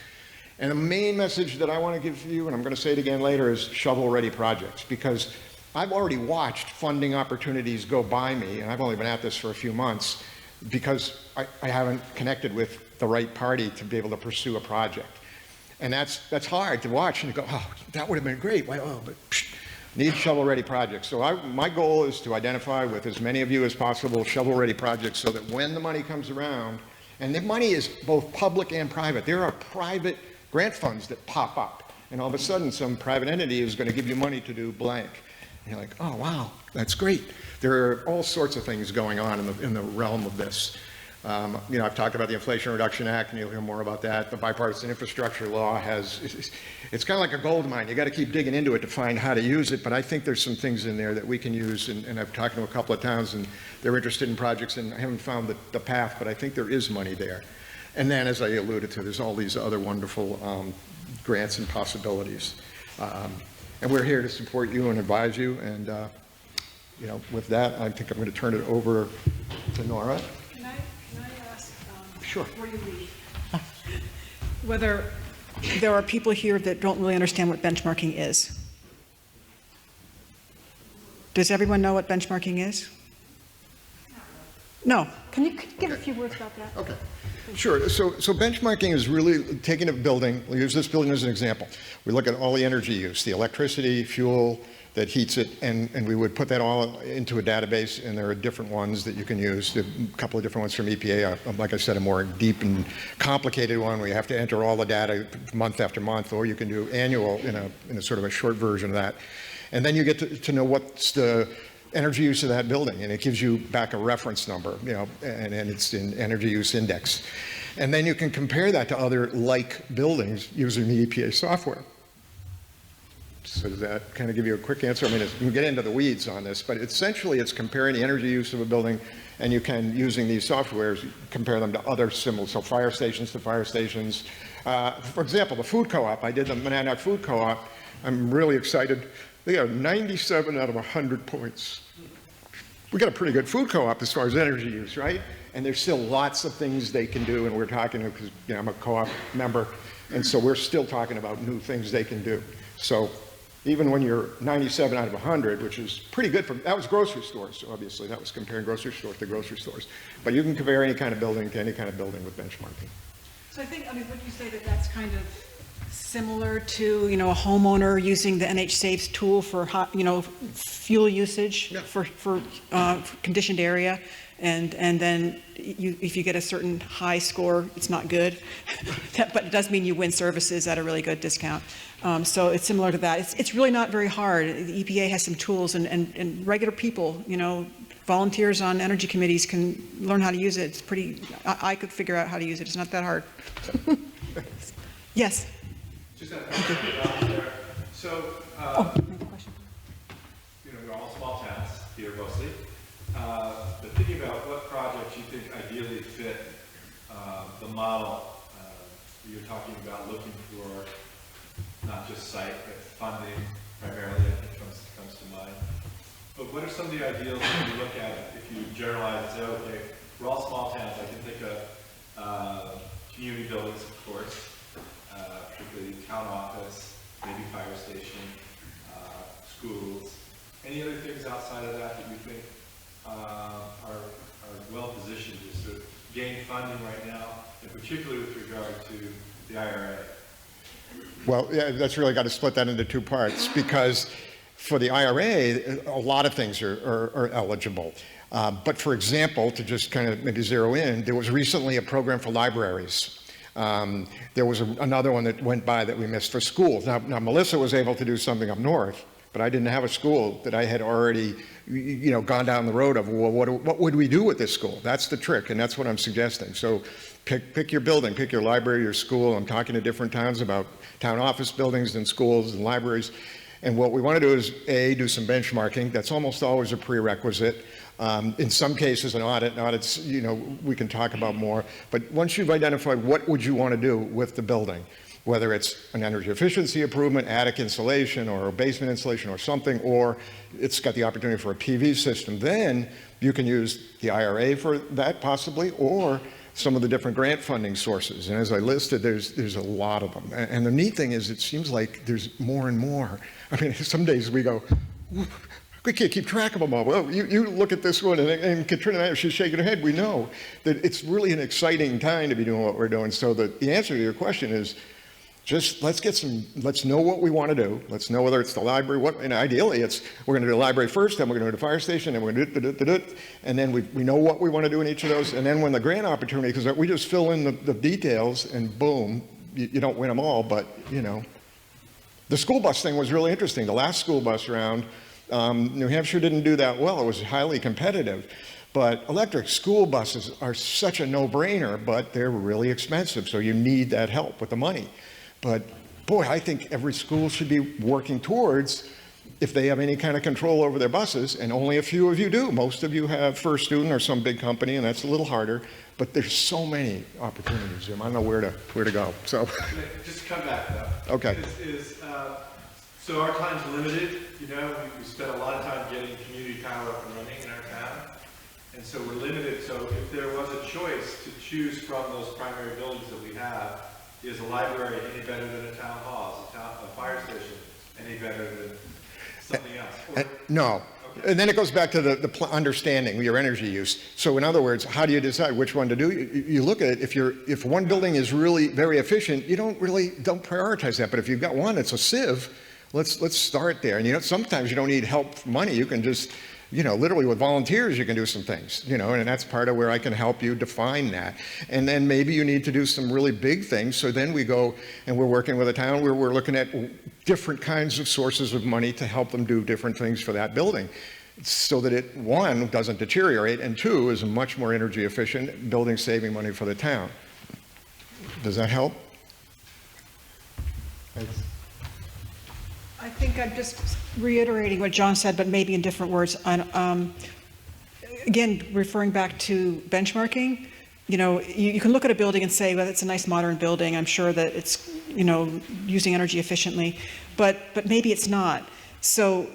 And the main message that I want to give you, and I'm going to say it again later, is shovel-ready projects, because I've already watched funding opportunities go by me, and I've only been at this for a few months, because I haven't connected with the right party to be able to pursue a project. And that's hard to watch and go, oh, that would have been great. Why, oh, but need shovel-ready projects. So my goal is to identify with as many of you as possible shovel-ready projects so that when the money comes around, and the money is both public and private, there are private grant funds that pop up, and all of a sudden some private entity is going to give you money to do blank. And you're like, oh wow, that's great. There are all sorts of things going on in the realm of this. I've talked about the Inflation Reduction Act, and you'll hear more about that. The bipartisan infrastructure law it's kind of like a gold mine. You got to keep digging into it to find how to use it, but I think there's some things in there that we can use, and I've talked to a couple of towns, and they're interested in projects, and I haven't found the path, but I think there is money there. And then, as I alluded to, there's all these other wonderful grants and possibilities. And we're here to support you and advise you, and with that, I think I'm going to turn it over to Nora. Can I ask, Sure. before you leave, whether there are people here that don't really understand what benchmarking is? Does everyone know what benchmarking is? No. Can you give a few words about that? Okay. Sure. So benchmarking is really taking a building. We'll use this building as an example. We look at all the energy use, the electricity, fuel that heats it, and we would put that all into a database, and there are different ones that you can use. There are a couple of different ones from EPA. Like I said, a more deep and complicated one where you have to enter all the data month after month, or you can do annual in a sort of a short version of that. And then you get to know what's the energy use of that building, and it gives you back a reference number, and it's in energy use index. And then you can compare that to other like buildings using the EPA software. So does that kind of give you a quick answer? I mean, you can get into the weeds on this, but essentially it's comparing the energy use of a building, and you can, using these softwares, compare them to other similar, so fire stations to fire stations. For example, the food co-op, I did the Monadnock food co-op. I'm really excited. They got 97 out of 100 points. We got a pretty good food co-op as far as energy use, right? And there's still lots of things they can do, and we're talking, because I'm a co-op member, and so we're still talking about new things they can do. So even when you're 97 out of 100, which is pretty good that was grocery stores, obviously. That was comparing grocery stores to grocery stores. But you can compare any kind of building to any kind of building with benchmarking. So would you say that that's kind of similar to, a homeowner using the NH-Saves tool for, fuel usage? Yeah. for conditioned area, and then if you get a certain high score, it's not good, but it does mean you win services at a really good discount. So it's similar to that. It's really not very hard. The EPA has some tools, and regular people, volunteers on energy committees can learn how to use it. It's pretty, I could figure out how to use it. It's not that hard. Yes. Just a question there. So, we're all small towns here mostly, but thinking about what projects you think ideally fit the model you're talking about, looking for not just site, but funding primarily, I think comes to mind. But what are some of the ideals when you look at it? If you generalize and say, okay, we're all small towns, I can think of community buildings, of course, particularly town office, maybe fire station, schools. Any other things outside of that you think are well positioned to gain funding right now, and particularly with regard to the IRA? Well, yeah, that's really got to split that into two parts, because for the IRA, a lot of things are eligible. But for example, to just kind of maybe zero in, there was recently a program for libraries. There was another one that went by that we missed for schools. Now, Melissa was able to do something up north, but I didn't have a school that I had already, gone down the road of, well, what would we do with this school? That's the trick, and that's what I'm suggesting. So pick your building, pick your library, your school. I'm talking to different towns about town office buildings and schools and libraries, And what we want to do is, A, do some benchmarking. That's almost always a prerequisite. In some cases, an audit. And audits, you know, we can talk about more. But once you've identified what would you want to do with the building, whether it's an energy efficiency improvement, attic insulation, or a basement insulation or something, or it's got the opportunity for a PV system, then you can use the IRA for that possibly, or some of the different grant funding sources. And as I listed, there's a lot of them. And the neat thing is it seems like there's more and more. I mean, some days we go, we can't keep track of them all. Well, you look at this one, and Katrina, she's shaking her head. We know that it's really an exciting time to be doing what we're doing. So the answer to your question is, just let's know what we want to do. Let's know whether it's the library, and ideally we're going to do the library first, then we're going to do the fire station, then we're going to do it, and then we know what we want to do in each of those. And then when the grant opportunity, because we just fill in the details and boom, you don't win them all, but you know. The school bus thing was really interesting. The last school bus round, New Hampshire didn't do that well. It was highly competitive. But electric school buses are such a no-brainer, but they're really expensive, so you need that help with the money. But boy, I think every school should be working towards, if they have any kind of control over their buses, and only a few of you do. Most of you have First Student or some big company, and that's a little harder. But there's so many opportunities, Jim. I don't know where to go. So just to come back though. Okay. So our time's limited. You know, we spent a lot of time getting community power up and running in our town, and so we're limited. So if there was a choice to choose from those primary buildings that we have, is a library any better than a town hall? Is a fire station any better than something else? No. Okay. And then it goes back to the understanding your energy use. So in other words, how do you decide which one to do? You look at it. If one building is really very efficient, you don't prioritize that. But if you've got one that's a sieve, let's start there. And you know, sometimes you don't need help, money. You can just, you know, literally with volunteers, you can do some things, you know, and that's part of where I can help you define that. And then maybe you need to do some really big things. So then we go and we're working with a town where we're looking at different kinds of sources of money to help them do different things for that building, so that it, one, doesn't deteriorate, and two, is much more energy efficient, building saving money for the town. Does that help? Thanks. I think I'm just reiterating what John said, but maybe in different words. Again, referring back to benchmarking, you know, you can look at a building and say, well, it's a nice modern building. I'm sure that it's, you know, using energy efficiently, but maybe it's not. So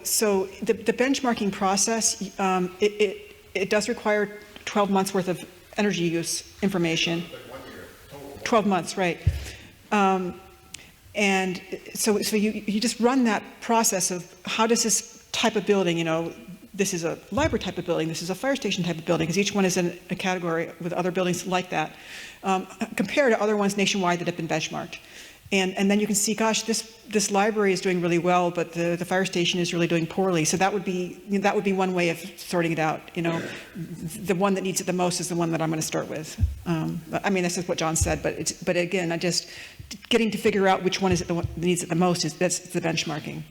the benchmarking process, it does require 12 months worth of energy use information. 12 months, right. And so you just run that process of how does this type of building, you know, this is a library type of building, this is a fire station type of building, because each one is in a category with other buildings like that, compared to other ones nationwide that have been benchmarked. And then you can see, gosh, this library is doing really well, but the fire station is really doing poorly. So that would be one way of sorting it out. You know, the one that needs it the most is the one that I'm going to start with. I mean, this is what John said, but again, I just getting to figure out which one is it the one that needs it the most that's the benchmarking.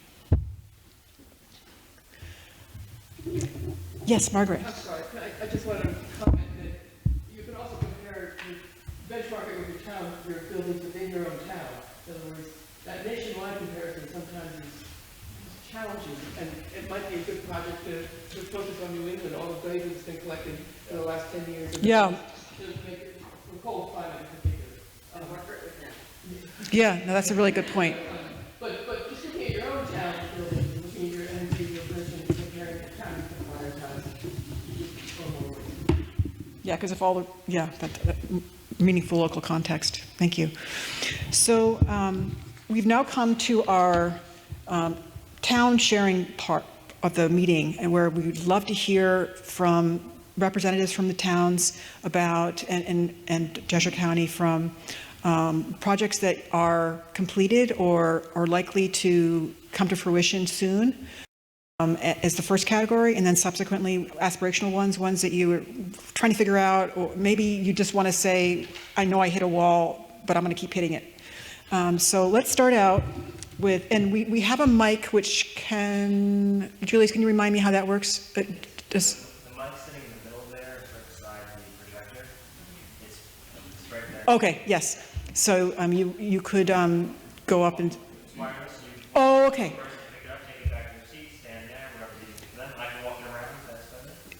Yes, Margaret. I'm sorry, I just want to comment that you can also compare benchmarking with your town, your buildings within your own town. In other words, that nationwide comparison sometimes is challenging, and it might be a good project to focus on New England, all the data that's been collected in the last 10 years. Yeah. To make it for cold climate in particular. Work with them. Yeah, no, that's a really good point. But just looking at your own town buildings, looking at your energy, your vision, comparing the town, you can prioritize. Yeah, because if all the, that meaningful local context. Thank you. So we've now come to our town sharing part of the meeting, and where we'd love to hear from representatives from the towns about, and Cheshire County, from projects that are completed or are likely to come to fruition soon, as the first category, and then subsequently aspirational ones that you were trying to figure out, or maybe you just want to say, I know I hit a wall, but I'm going to keep hitting it. So let's start out with, and we have a mic which can, Julius, can you remind me how that works? The mic's sitting in the middle there, right beside the projector. It's right there. Okay, yes. So you could go up and, It's wireless. oh, okay. Pick it up, take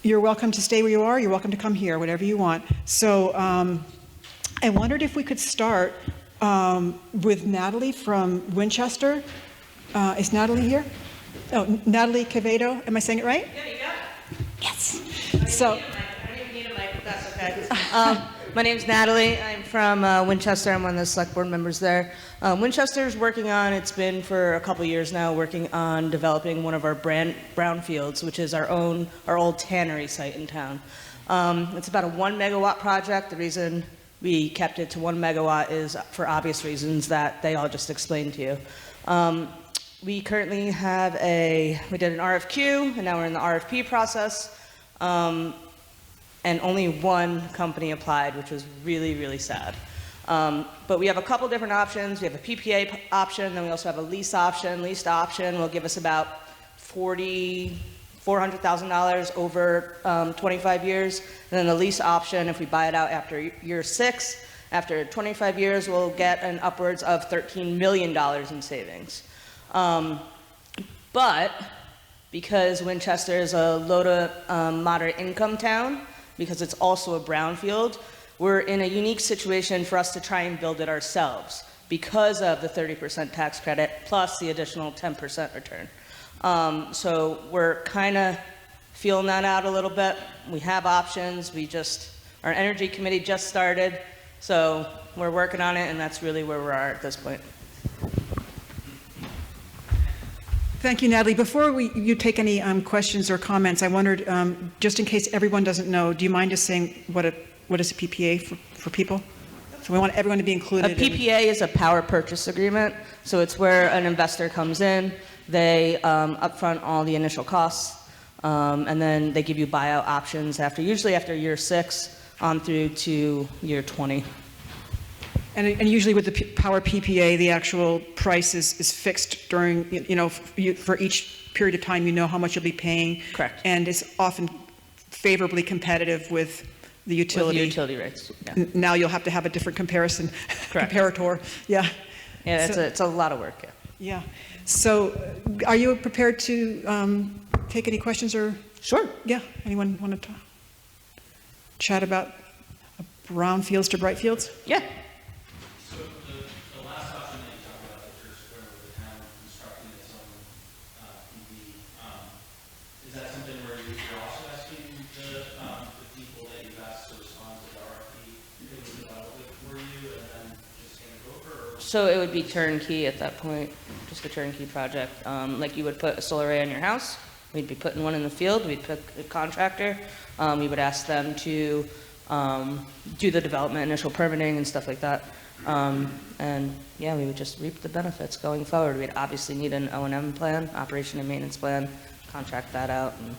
you're welcome to stay where you are. You're welcome to come here, whatever you want. So I wondered if we could start with Natalie from Winchester. Is Natalie here? Oh, Natalie Quevedo. Am I saying it right? Yeah, you got it. Yes. I So, don't even need a mic, but that's okay. My name's Natalie. I'm from Winchester. I'm one of the select board members there. Winchester's working on, it's been for a couple years now, working on developing one of our brownfields, which is our old tannery site in town. It's about a 1 megawatt project. The reason we kept it to 1 megawatt is for obvious reasons that they all just explained to you. We currently have we did an RFQ, and now we're in the RFP process. And only one company applied, which was really, really sad. But we have a couple different options. We have a PPA option, then we also have a lease option. Leased option will give us about $400,000 over 25 years. And then the lease option, if we buy it out after year 6, after 25 years, we'll get an upwards of $13 million in savings. But because Winchester is a low to moderate income town, because it's also a brownfield, we're in a unique situation for us to try and build it ourselves because of the 30% tax credit plus the additional 10% return. So we're kind of feeling that out a little bit. We have options. Our energy committee just started, so we're working on it, and that's really where we are at this point. thank you, Natalie. Before you take any questions or comments, I wondered, just in case everyone doesn't know, do you mind just saying what is a PPA for people? So we want everyone to be included. A PPA is a power purchase agreement, so it's where an investor comes in, they upfront all the initial costs, and then they give you buyout options usually after year 6 on through to year 20. And usually with the power PPA, the actual price is fixed during, for each period of time, how much you'll be paying. Correct. And it's often favorably competitive with the utility. With the utility rates, yeah. Now you'll have to have a different comparison. Correct. Comparator, yeah. Yeah, So- it's a lot of work, yeah. Yeah. So are you prepared to take any questions or? Sure. Yeah. Anyone want to chat about brownfields to bright fields? Yeah. So the last option that you talked about, the first where the town constructing its own PV, is that something where you're also asking the people that you've asked to respond to the RFP to develop it for you and then just hand it over? Or? So it would be turnkey at that point, just a turnkey project. Like you would put a solar array on your house, we'd be putting one in the field, we'd pick a contractor, we would ask them to do the development, initial permitting and stuff like that. And yeah, we would just reap the benefits going forward. We'd obviously need an O&M plan, operation and maintenance plan, contract that out, and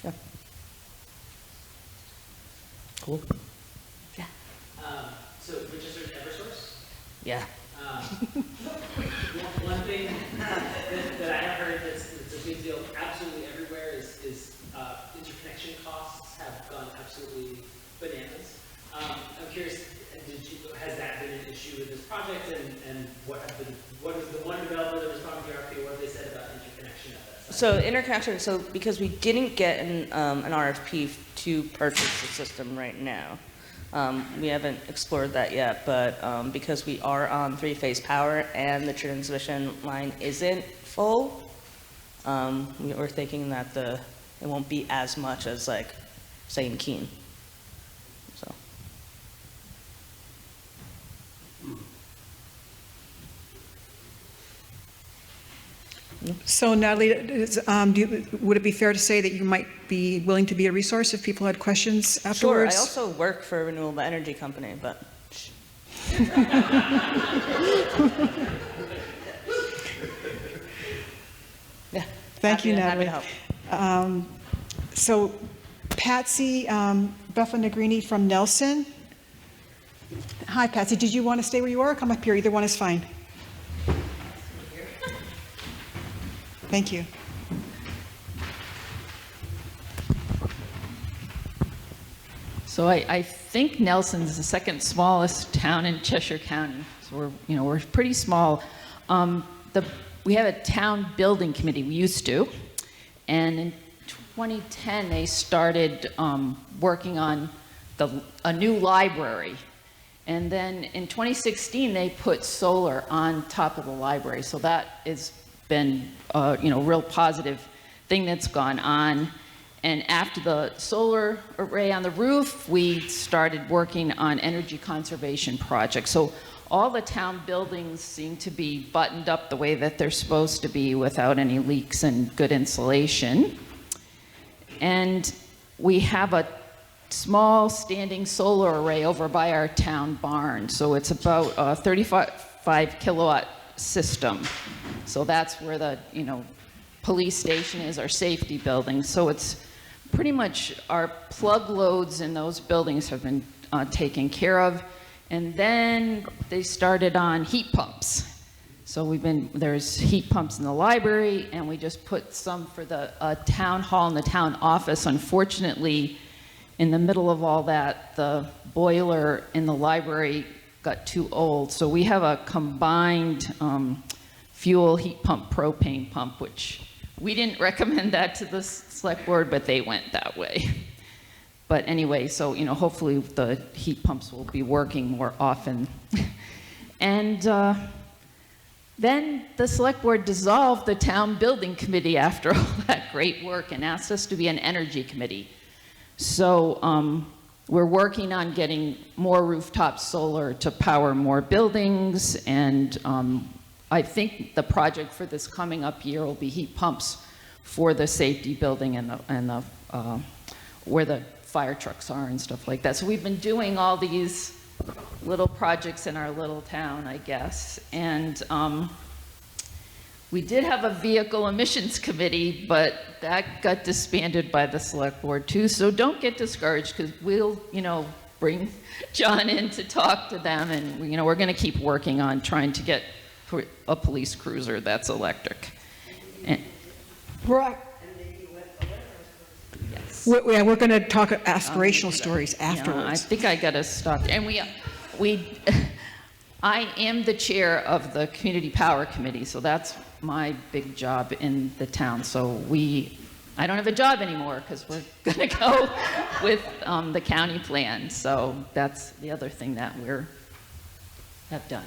yeah. Cool. Yeah. So Winchester's Eversource? Yeah. One thing that I have heard that's a big deal absolutely everywhere is interconnection costs have gone absolutely bananas. I'm curious, has that been an issue with this project, and what is the one developer that responded to the RFP, what have they said about interconnection at that site? So interconnection, because we didn't get an RFP to purchase the system right now. We haven't explored that yet, but because we are on 3-phase power and the transmission line isn't full, we're thinking that it won't be as much as say in Keene. So. So Natalie, would it be fair to say that you might be willing to be a resource if people had questions Sure, afterwards? I also work for a renewable energy company, but. Yeah. Thank you, happy Natalie. to help. So Patsy Beffa-Negrini from Nelson. Hi, Patsy. Did you want to stay where you are or come up here? Either one is fine. Thank you. So I think Nelson's the second smallest town in Cheshire County. So we're pretty small. We have a town building committee. We used to, and in 2010, they started working on a new library. And then in 2016, they put solar on top of the library. So that has been a real positive thing that's gone on. And after the solar array on the roof, we started working on energy conservation projects. So all the town buildings seem to be buttoned up the way that they're supposed to be without any leaks and good insulation. And we have a small standing solar array over by our town barn. So it's about a 35 kilowatt system. So that's where the, police station is, our safety building. So it's pretty much our plug loads in those buildings have been taken care of. And then they started on heat pumps. So there's heat pumps in the library, and we just put some for the town hall and the town office. Unfortunately, in the middle of all that, the boiler in the library got too old. So we have a combined fuel heat pump, propane pump, which we didn't recommend that to the select board, but they went that way. But anyway, so, hopefully the heat pumps will be working more often. And then the select board dissolved the town building committee after all that great work and asked us to be an energy committee. So we're working on getting more rooftop solar to power more buildings, and I think the project for this coming up year will be heat pumps for the safety building and the where the fire trucks are and stuff like that. So we've been doing all these little projects in our little town, I guess. And we did have a vehicle emissions committee, but that got disbanded by the select board too. So don't get discouraged, because we'll, bring John in to talk to them, and we're going to keep working on trying to get a police cruiser that's electric. And, we're going to talk aspirational stories afterwards. Yeah, I think I got to stop. And I am the chair of the Community Power Committee, so that's my big job in the town. So I don't have a job anymore, because we're going to go with the county plan. So that's the other thing that have done.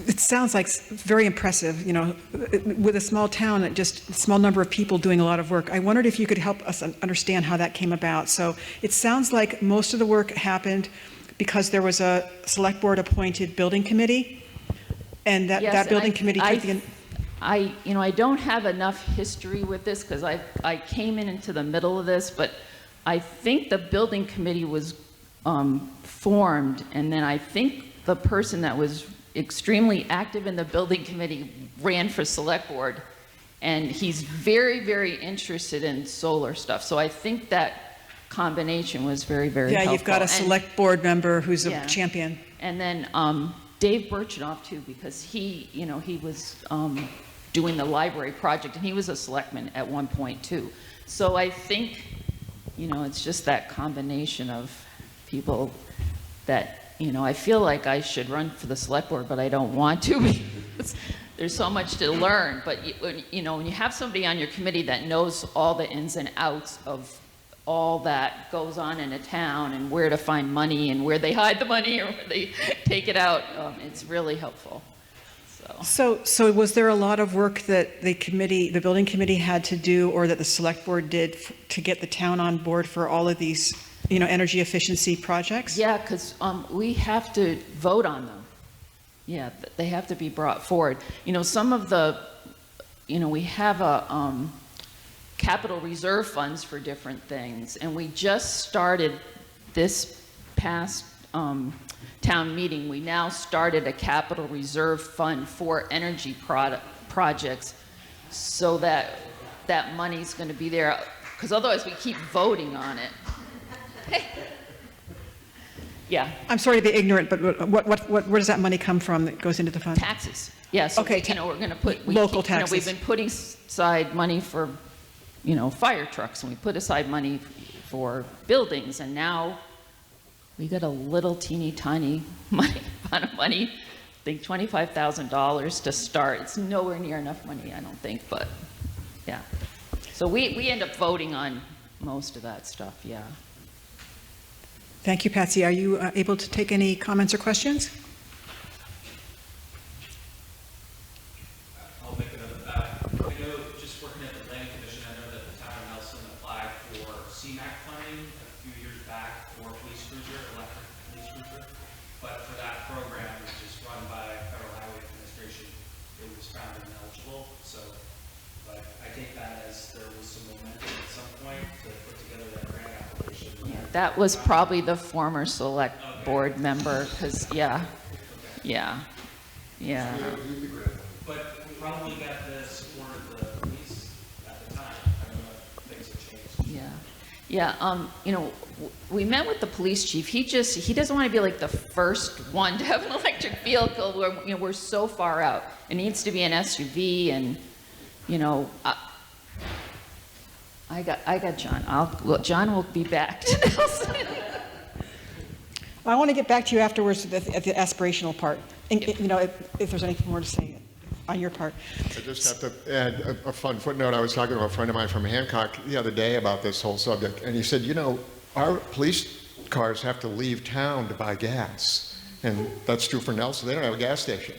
It sounds like very impressive, with a small town, just a small number of people doing a lot of work. I wondered if you could help us understand how that came about. So it sounds like most of the work happened because there was a select board appointed building committee, and that building committee took the... I don't have enough history with this, because I came into the middle of this, but I think the building committee was formed, and then I think the person that was extremely active in the building committee ran for select board, and he's very, very interested in solar stuff. So I think that combination was very, very helpful. Yeah, you've got a select board member who's a champion. And then Dave Birchenough too, because he was doing the library project, and he was a selectman at one point too. So I think, it's just that combination of people that, I feel like I should run for the select board, but I don't want to, because there's so much to learn. But when you have somebody on your committee that knows all the ins and outs of all that goes on in a town, and where to find money, and where they hide the money, or where they take it out, it's really helpful. So was there a lot of work that the building committee had to do, or that the select board did to get the town on board for all of these, energy efficiency projects? Yeah, because we have to vote on them. Yeah, they have to be brought forward. Some of the, we have a capital reserve funds for different things, and we just started this past town meeting. We now started a capital reserve fund for energy projects, so that money's going to be there, because otherwise we keep voting on it. Yeah. I'm sorry to be ignorant, but where does that money come from that goes into the fund? Taxes. Yeah. So okay. We're going to put local taxes. We've been putting aside money for, fire trucks, and we put aside money for buildings, and now we got a little teeny tiny amount of money. I think $25,000 to start. It's nowhere near enough money, I don't think, but yeah. So we end up voting on most of that stuff, yeah. Thank you, Patsy. Are you able to take any comments or questions? I'll make another. I know, just working at the Planning Commission, I know that the town of Nelson applied for CMAQ funding a few years back for police cruiser, electric police cruiser. But for that program, which is run by Federal Highway Administration, it was found ineligible. So, but I take that as there was some momentum at some point to put together that grant application. Yeah, that was probably the former select board member, because, yeah. But probably got the support of the police at the time. I don't know if things have changed. You know, we met with the police chief. He doesn't want to be like the first one to have an electric vehicle. We're so far out. It needs to be an SUV, and, you know, I got John. John will be back to Nelson. I want to get back to you afterwards at the aspirational part. And, you know, if there's anything more to say on your part. I just have to add a fun footnote. I was talking to a friend of mine from Hancock the other day about this whole subject, and he said, you know, our police cars have to leave town to buy gas, and that's true for Nelson. They don't have a gas station.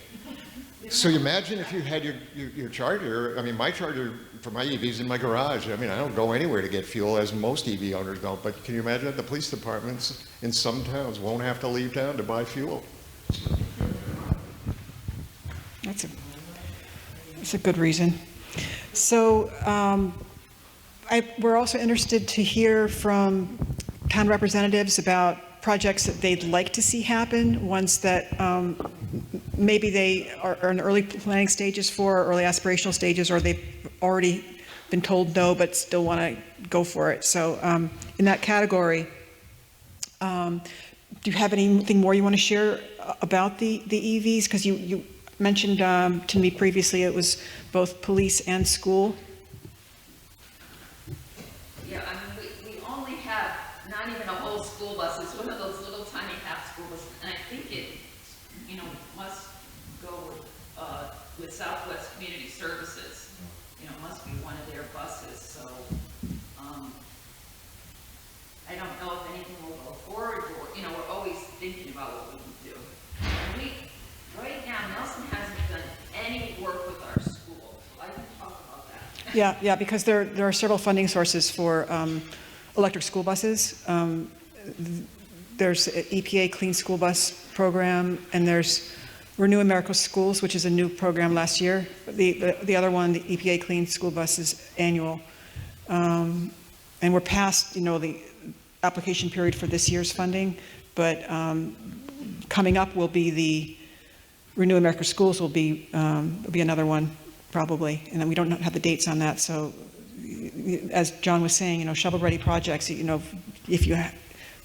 So you imagine if you had your charger. I mean, my charger for my EV is in my garage. I mean, I don't go anywhere to get fuel, as most EV owners don't, but can you imagine that the police departments in some towns won't have to leave town to buy fuel? That's a good reason. So we're also interested to hear from town representatives about projects that they'd like to see happen, ones that maybe they are in early planning stages for, or early aspirational stages, or they've already been told no but still want to go for it. So in that category, do you have anything more you want to share about the EVs? Because you mentioned to me previously it was both police and school. Yeah, I mean, we only have not even a whole school bus. It's one of those little tiny half school buses, and I think it, you know, must go with Southwest Community Services. You know, must be one of their buses. So I don't know if anything will go forward, or, you know, we're always thinking about what we can do. And right now, Nelson hasn't done any work with our school, so I can talk about that. Yeah, because there are several funding sources for electric school buses. There's an EPA Clean School Bus program, and there's Renew America Schools, which is a new program last year. The other one, the EPA Clean School Bus, is annual. And we're past, you know, the application period for this year's funding, but coming up will be the Renew America Schools will be another one probably, and then we don't have the dates on that. So, as John was saying, you know, shovel-ready projects. You know, if you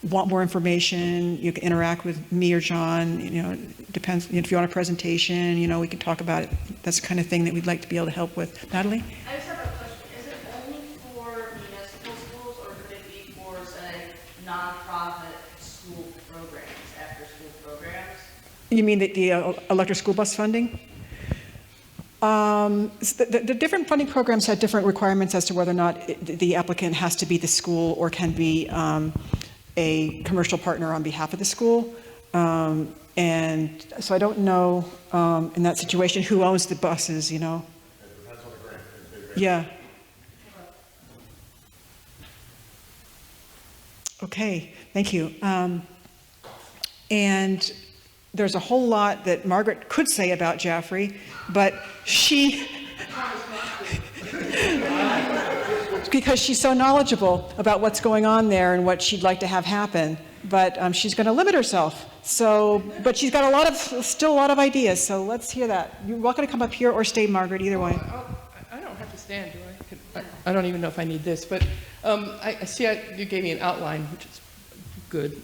want more information, you can interact with me or John. You know, it depends. If you want a presentation, you know, we can talk about it. That's the kind of thing that we'd like to be able to help with. Natalie? I just have a question. Is it only for municipal schools, or could it be for, say, nonprofit school programs, after-school programs? You mean the electric school bus funding? The different funding programs have different requirements as to whether or not the applicant has to be the school or can be a commercial partner on behalf of the school. And so I don't know in that situation who owns the buses, you know? It depends on the grant. Yeah. Okay, thank you. And there's a whole lot that Margaret could say about Jaffrey, but because she's so knowledgeable about what's going on there and what she'd like to have happen, but she's going to limit herself. So, but she's got still a lot of ideas. So let's hear that. You're welcome to come up here or stay, Margaret. Either way. I don't have to stand, do I? I don't even know if I need this, but I see you gave me an outline, which is good.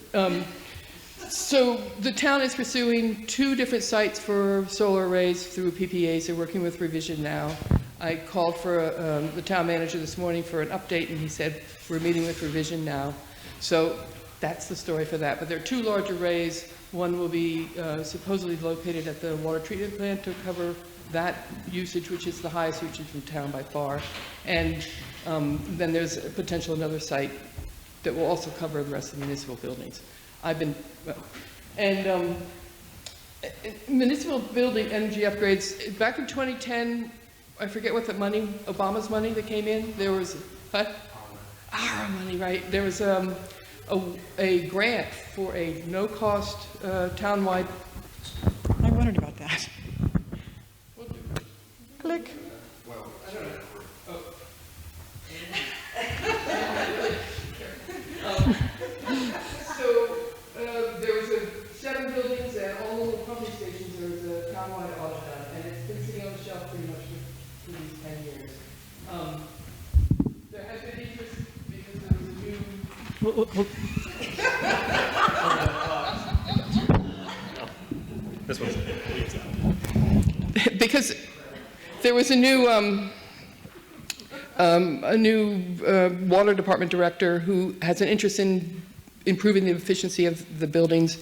So the town is pursuing 2 different sites for solar arrays through PPAs. They're working with Revision now. I called for the town manager this morning for an update, and he said we're meeting with Revision now. So that's the story for that. But there are 2 large arrays. One will be supposedly located at the water treatment plant to cover that usage, which is the highest usage in town by far. And then there's a potential another site that will also cover the rest of the municipal buildings. Municipal building energy upgrades, back in 2010, I forget what the money, Obama's money that came in, there was, our money, right? There was a grant for a no-cost townwide. I wondered about that. Click. Well, I don't know. So there was 7 buildings and all the little pumping stations. There was a townwide audit done, and it's been sitting on the shelf pretty much for these 10 years. There has been interest because there was a new. This one's Because there was a new water department director who has an interest in improving the efficiency of the buildings.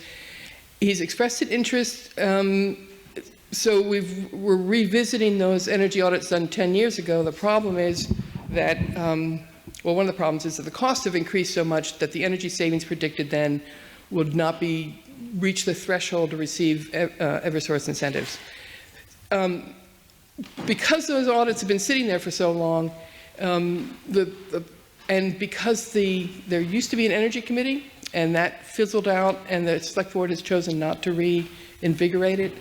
He's expressed an interest, so we're revisiting those energy audits done 10 years ago. The problem is that, well, one of the problems is that the costs have increased so much that the energy savings predicted then would not reach the threshold to receive Eversource incentives. Because those audits have been sitting there for so long, and because there used to be an energy committee, and that fizzled out, and the select board has chosen not to reinvigorate it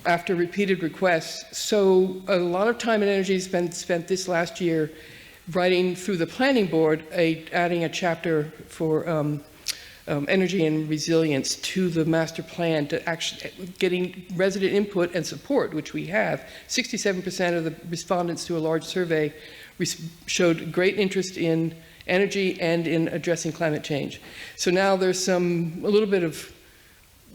after repeated requests. So a lot of time and energy has been spent this last year writing through the planning board, adding a chapter for energy and resilience to the master plan, to actually getting resident input and support, which we have. 67% of the respondents to a large survey showed great interest in energy and in addressing climate change. So now there's a little bit of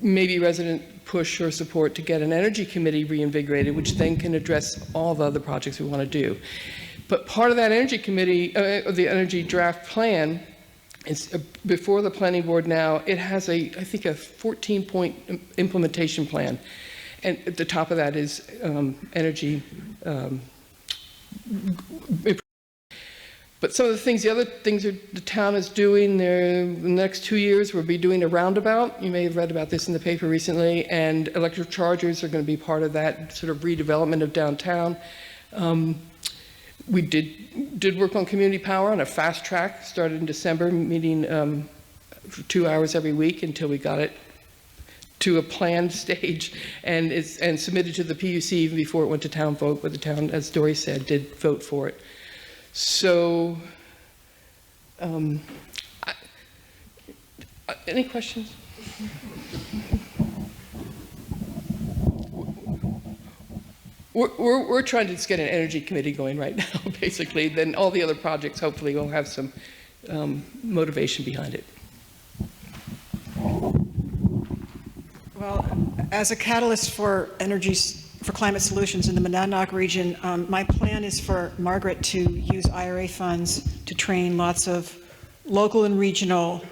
maybe resident push or support to get an energy committee reinvigorated, which then can address all the other projects we want to do. But part of that energy committee, the energy draft plan, it's before the planning board now. It has I think, a 14-point implementation plan. And at the top of that is energy. But some of the other things the town is doing, the next 2 years we'll be doing a roundabout. You may have read about this in the paper recently. And electric chargers are going to be part of that sort of redevelopment of downtown. We did work on community power on a fast track, started in December, meeting for 2 hours every week until we got it to a planned stage and submitted to the PUC even before it went to town vote, but the town, as Dory said, did vote for it. So, any questions? We're trying to just get an energy committee going right now, basically. Then all the other projects hopefully will have some motivation behind it. Well, as a catalyst for climate solutions in the Monadnock region, my plan is for Margaret to use IRA funds to train lots of local and regional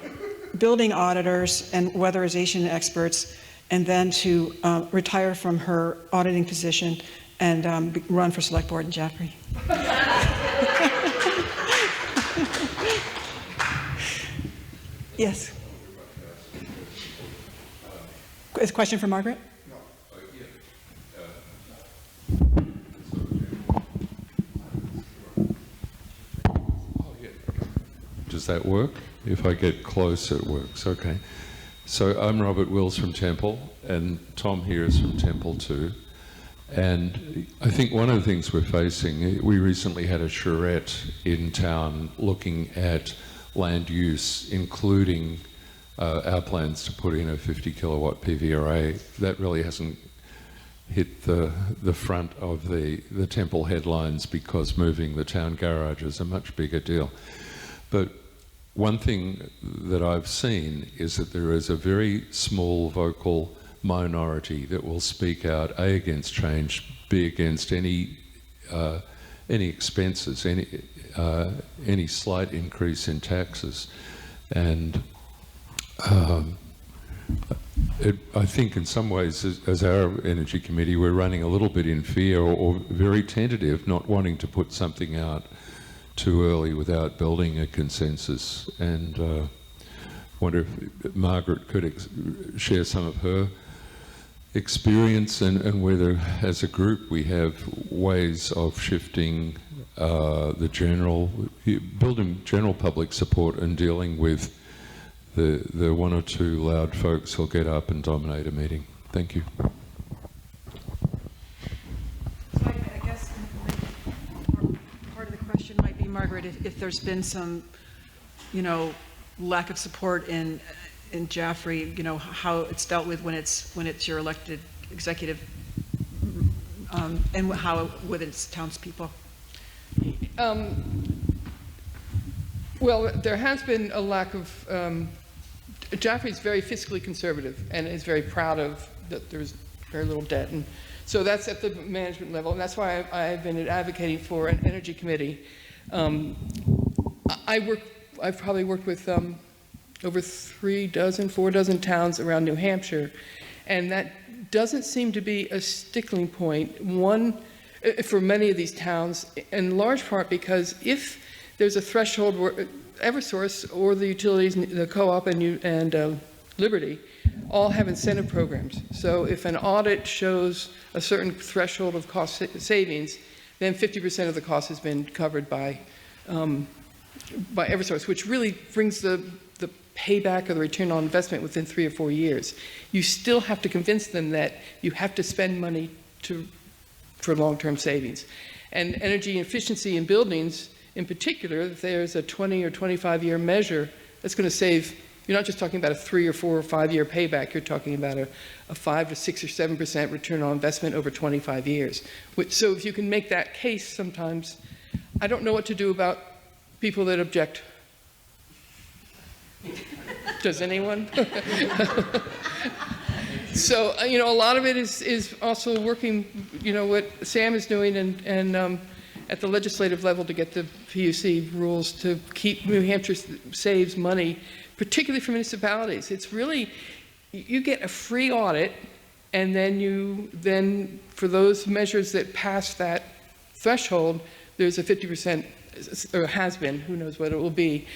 building auditors and weatherization experts, and then to retire from her auditing position and run for select board in Jaffrey. Yes. Is a question for Margaret? Does that work? If I get close, it works. Okay. So I'm Robert Wills from Temple, and Tom here is from Temple too. And I think one of the things we're facing, we recently had a charrette in town looking at land use, including our plans to put in a 50 kilowatt PV array. That really hasn't hit the front of the Temple headlines because moving the town garage is a much bigger deal. But one thing that I've seen is that there is a very small vocal minority that will speak out A, against change, B, against any expenses, any slight increase in taxes. And I think in some ways, as our Energy Committee, we're running a little bit in fear or very tentative, not wanting to put something out too early without building a consensus. And wonder if Margaret could share some of her experience and whether, as a group, we have ways of shifting building general public support and dealing with the one or two loud folks who'll get up and dominate a meeting. Thank you. So I guess part of the question might be, Margaret, if there's been some, lack of support in Jaffrey, how it's dealt with when it's your elected executive, and how with its townspeople. Well, there has been a lack of, Jaffrey's very fiscally conservative and is very proud of that there's very little debt. And so that's at the management level, and that's why I've been advocating for an energy committee. I've probably worked with over 4 dozen towns around New Hampshire, and that doesn't seem to be a stickling point, for many of these towns, in large part because if there's a threshold where Eversource or the utilities, the co-op and Liberty, all have incentive programs. So if an audit shows a certain threshold of cost savings, then 50% of the cost has been covered by Eversource, which really brings the payback or the return on investment within 3 or 4 years. You still have to convince them that you have to spend money for long-term savings. And energy efficiency in buildings, in particular, if there's a 20 or 25-year measure, that's going to save, you're not just talking about a 3 or 4 or 5 year payback, you're talking about a 5 to 6 or 7% return on investment over 25 years. So if you can make that case sometimes, I don't know what to do about people that object. Does anyone? So, a lot of it is also working, what Sam is doing and at the legislative level to get the PUC rules to keep New Hampshire saves money, particularly for municipalities. It's really, you get a free audit, and then for those measures that pass that threshold, there's a 50%, or has been, who knows what it will be.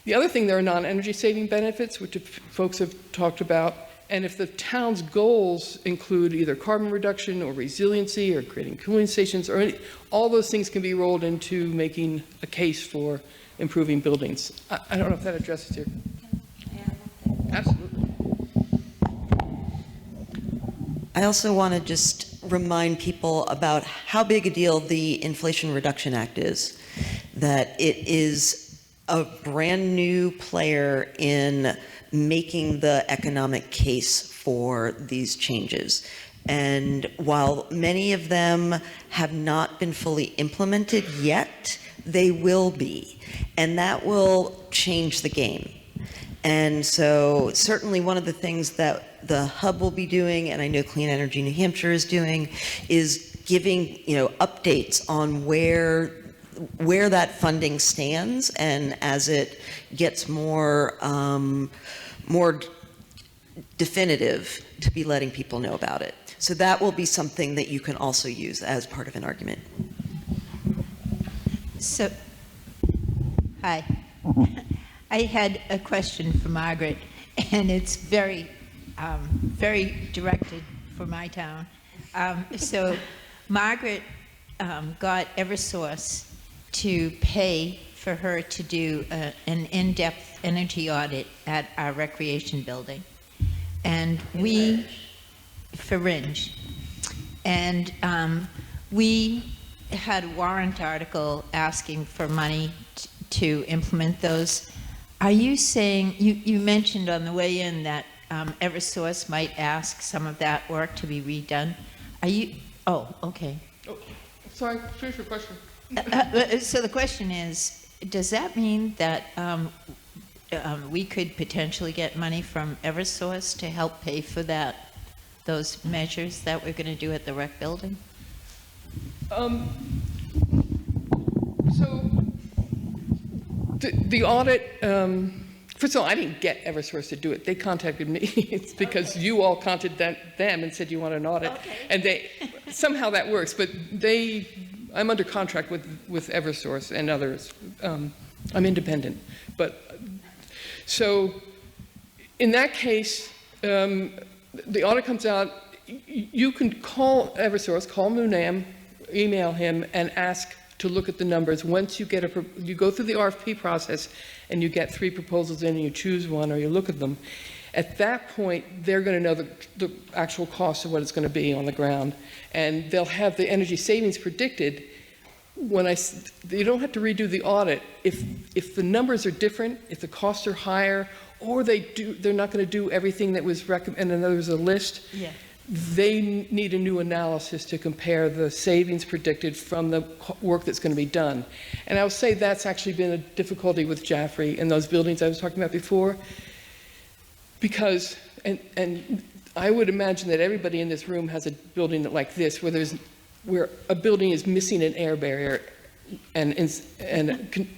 The other thing, there are non-energy saving benefits, which folks have talked about. And if the town's goals include either carbon reduction or resiliency or creating cooling stations, all those things can be rolled into making a case for improving buildings. I don't know if that addresses your... Absolutely. I also want to just remind people about how big a deal the Inflation Reduction Act is, that it is a brand new player in making the economic case for these changes. And while many of them have not been fully implemented yet, they will be. And that will change the game. And so certainly one of the things that the hub will be doing, and I know Clean Energy New Hampshire is doing, is giving updates on where that funding stands, and as it gets more definitive, to be letting people know about it. So that will be something that you can also use as part of an argument. So, hi. I had a question for Margaret, and it's very directed for my town. So Margaret got Eversource to pay for her to do an in-depth energy audit at our recreation building. And we, for Ringe. And we had a warrant article asking for money to implement those. Are you saying, you mentioned on the way in that Eversource might ask some of that work to be redone. Are you, oh, okay. Oh, sorry, finish your question. So the question is, does that mean that we could potentially get money from Eversource to help pay for those measures that we're going to do at the rec building? So the audit first of all, I didn't get Eversource to do it. They contacted me. It's because you all contacted them and said you want an audit. Okay. And they, somehow that works, but I'm under contract with Eversource and others. I'm independent. But, so, in that case, the audit comes out, you can call Eversource, call Munam, email him, and ask to look at the numbers. Once you get you go through the RFP process and you get 3 proposals in and you choose one or you look at them, at that point, they're going to know the actual cost of what it's going to be on the ground. And they'll have the energy savings predicted. You don't have to redo the audit. If the numbers are different, if the costs are higher, or they're not going to do everything that was recommended, and there's a list, Yeah. they need a new analysis to compare the savings predicted from the work that's going to be done. And I would say that's actually been a difficulty with Jaffrey and those buildings I was talking about before, because, and I would imagine that everybody in this room has a building like this where a building is missing an air barrier, and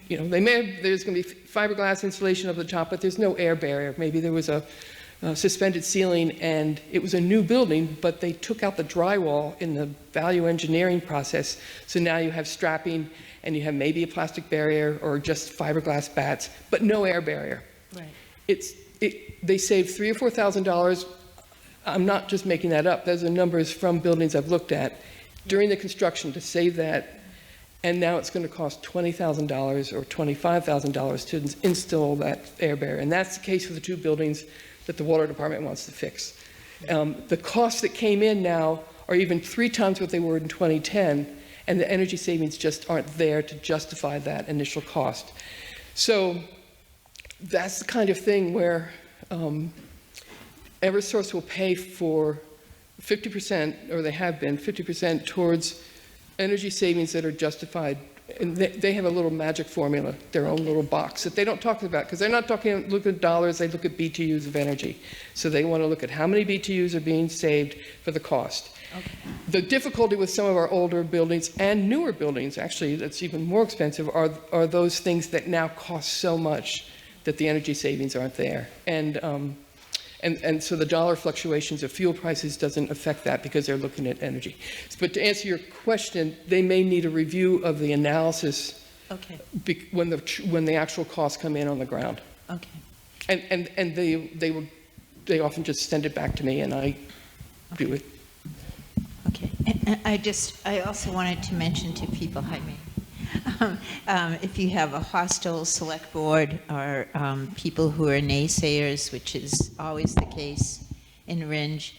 you know, there's going to be fiberglass insulation over the top, but there's no air barrier. Maybe there was a suspended ceiling, and it was a new building, but they took out the drywall in the value engineering process. So now you have strapping, and you have maybe a plastic barrier or just fiberglass bats, but no air barrier. Right. They saved $3,000 or $4,000. I'm not just making that up. Those are numbers from buildings I've looked at during the construction to save that. And now it's going to cost $20,000 or $25,000 to install that air barrier. And that's the case for the 2 buildings that the water department wants to fix. The costs that came in now are even 3 times what they were in 2010, and the energy savings just aren't there to justify that initial cost. So that's the kind of thing where Eversource will pay for 50%, or they have been 50% towards energy savings that are justified. And they have a little magic formula, their own little box that they don't talk about, because they're not look at dollars, they look at BTUs of energy. So they want to look at how many BTUs are being saved for the cost. Okay. The difficulty with some of our older buildings and newer buildings, actually, that's even more expensive, are those things that now cost so much that the energy savings aren't there. And so the dollar fluctuations of fuel prices doesn't affect that because they're looking at energy. But to answer your question, they may need a review of the analysis when the actual costs come in on the ground. Okay. And they often just send it back to me and I do it. Okay. And I also wanted to mention to people, hi, May. If you have a hostile select board or people who are naysayers, which is always the case in Ringe,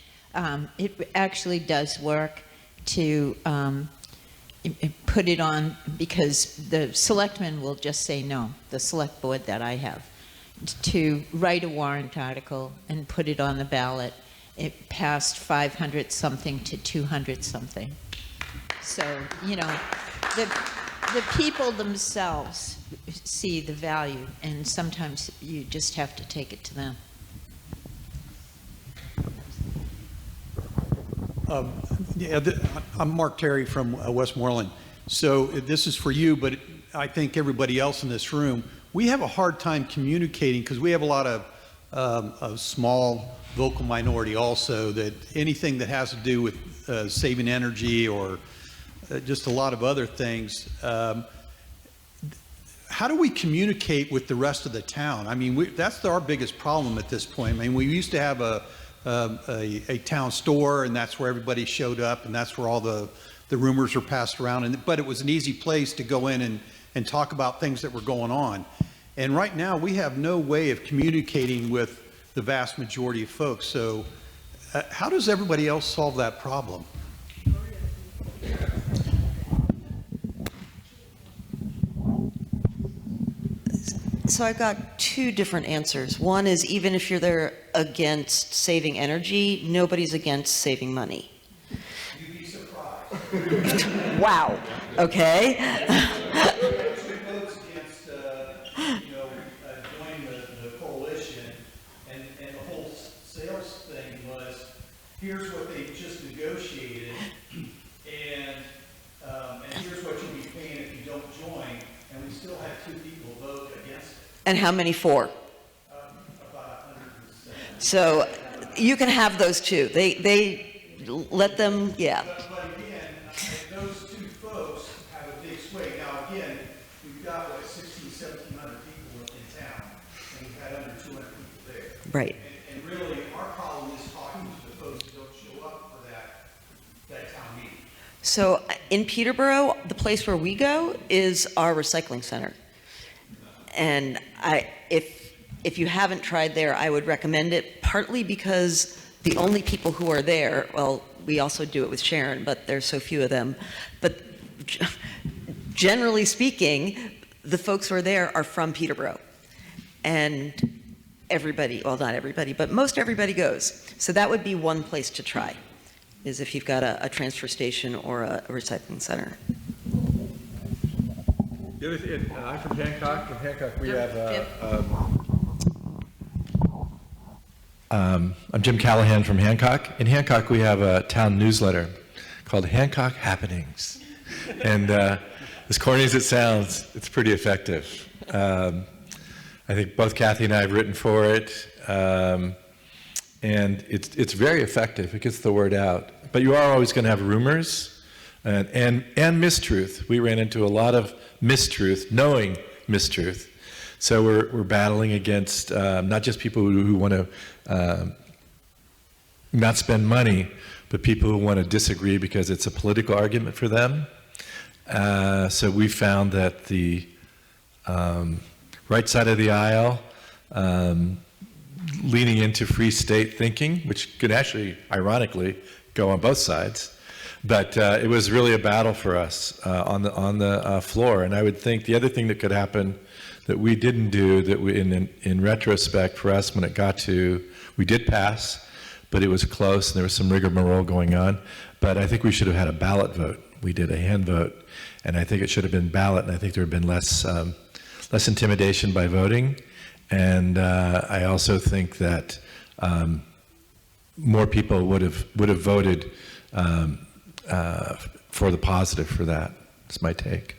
it actually does work to put it on, because the selectmen will just say no, the select board that I have, to write a warrant article and put it on the ballot. It passed 500 something to 200 something. So, you know, the people themselves see the value, and sometimes you just have to take it to them. I'm Mark Terry from Westmoreland. So this is for you, but I think everybody else in this room, we have a hard time communicating because we have a lot of a small vocal minority also, that anything that has to do with saving energy or just a lot of other things. How do we communicate with the rest of the town? I mean, that's our biggest problem at this point. I mean, we used to have a town store, and that's where everybody showed up, and that's where all the rumors were passed around. But it was an easy place to go in and talk about things that were going on. And right now, we have no way of communicating with the vast majority of folks. So how does everybody else solve that problem? So I've got 2 different answers. One is, even if you're there against saving energy, nobody's against saving money. You'd be surprised. Wow. Okay. Votes against, joining the coalition, and the whole sales thing was, here's what they just negotiated, and here's what you'll be paying if you don't join, and we still had 2 people vote against it. And how many for? So you can have those too. They let them, yeah. But again, those two folks have a big sway. Now, again, we've got, 1,700 people in town, and we've had under 200 people there. Right. And really, our problem is talking to the folks who don't show up for that town meeting. So in Peterborough, the place where we go is our recycling center. And if you haven't tried there, I would recommend it, partly because the only people who are there, well, we also do it with Sharon, but there's so few of them. But generally speaking, the folks who are there are from Peterborough. And everybody, well, not everybody, but most everybody goes. So that would be one place to try, is if you've got a transfer station or a recycling center. I'm from Hancock. In Hancock, we have I'm Jim Callahan from Hancock. In Hancock, we have a town newsletter called Hancock Happenings. And as corny as it sounds, it's pretty effective. I think both Kathy and I have written for it. And it's very effective. It gets the word out. But you are always going to have rumors and mistruth. We ran into a lot of mistruth, knowing mistruth. So we're battling against not just people who want to not spend money, but people who want to disagree because it's a political argument for them. So we found that the right side of the aisle, leaning into free state thinking, which could actually, ironically, go on both sides. But it was really a battle for us on the floor. And I would think the other thing that could happen that we didn't do, that we, in retrospect for us, when it got to, we did pass, but it was close and there was some rigmarole going on. But I think we should have had a ballot vote. We did a hand vote, and I think it should have been ballot, and I think there would have been less intimidation by voting. And I also think that more people would have voted for the positive for that. That's my take.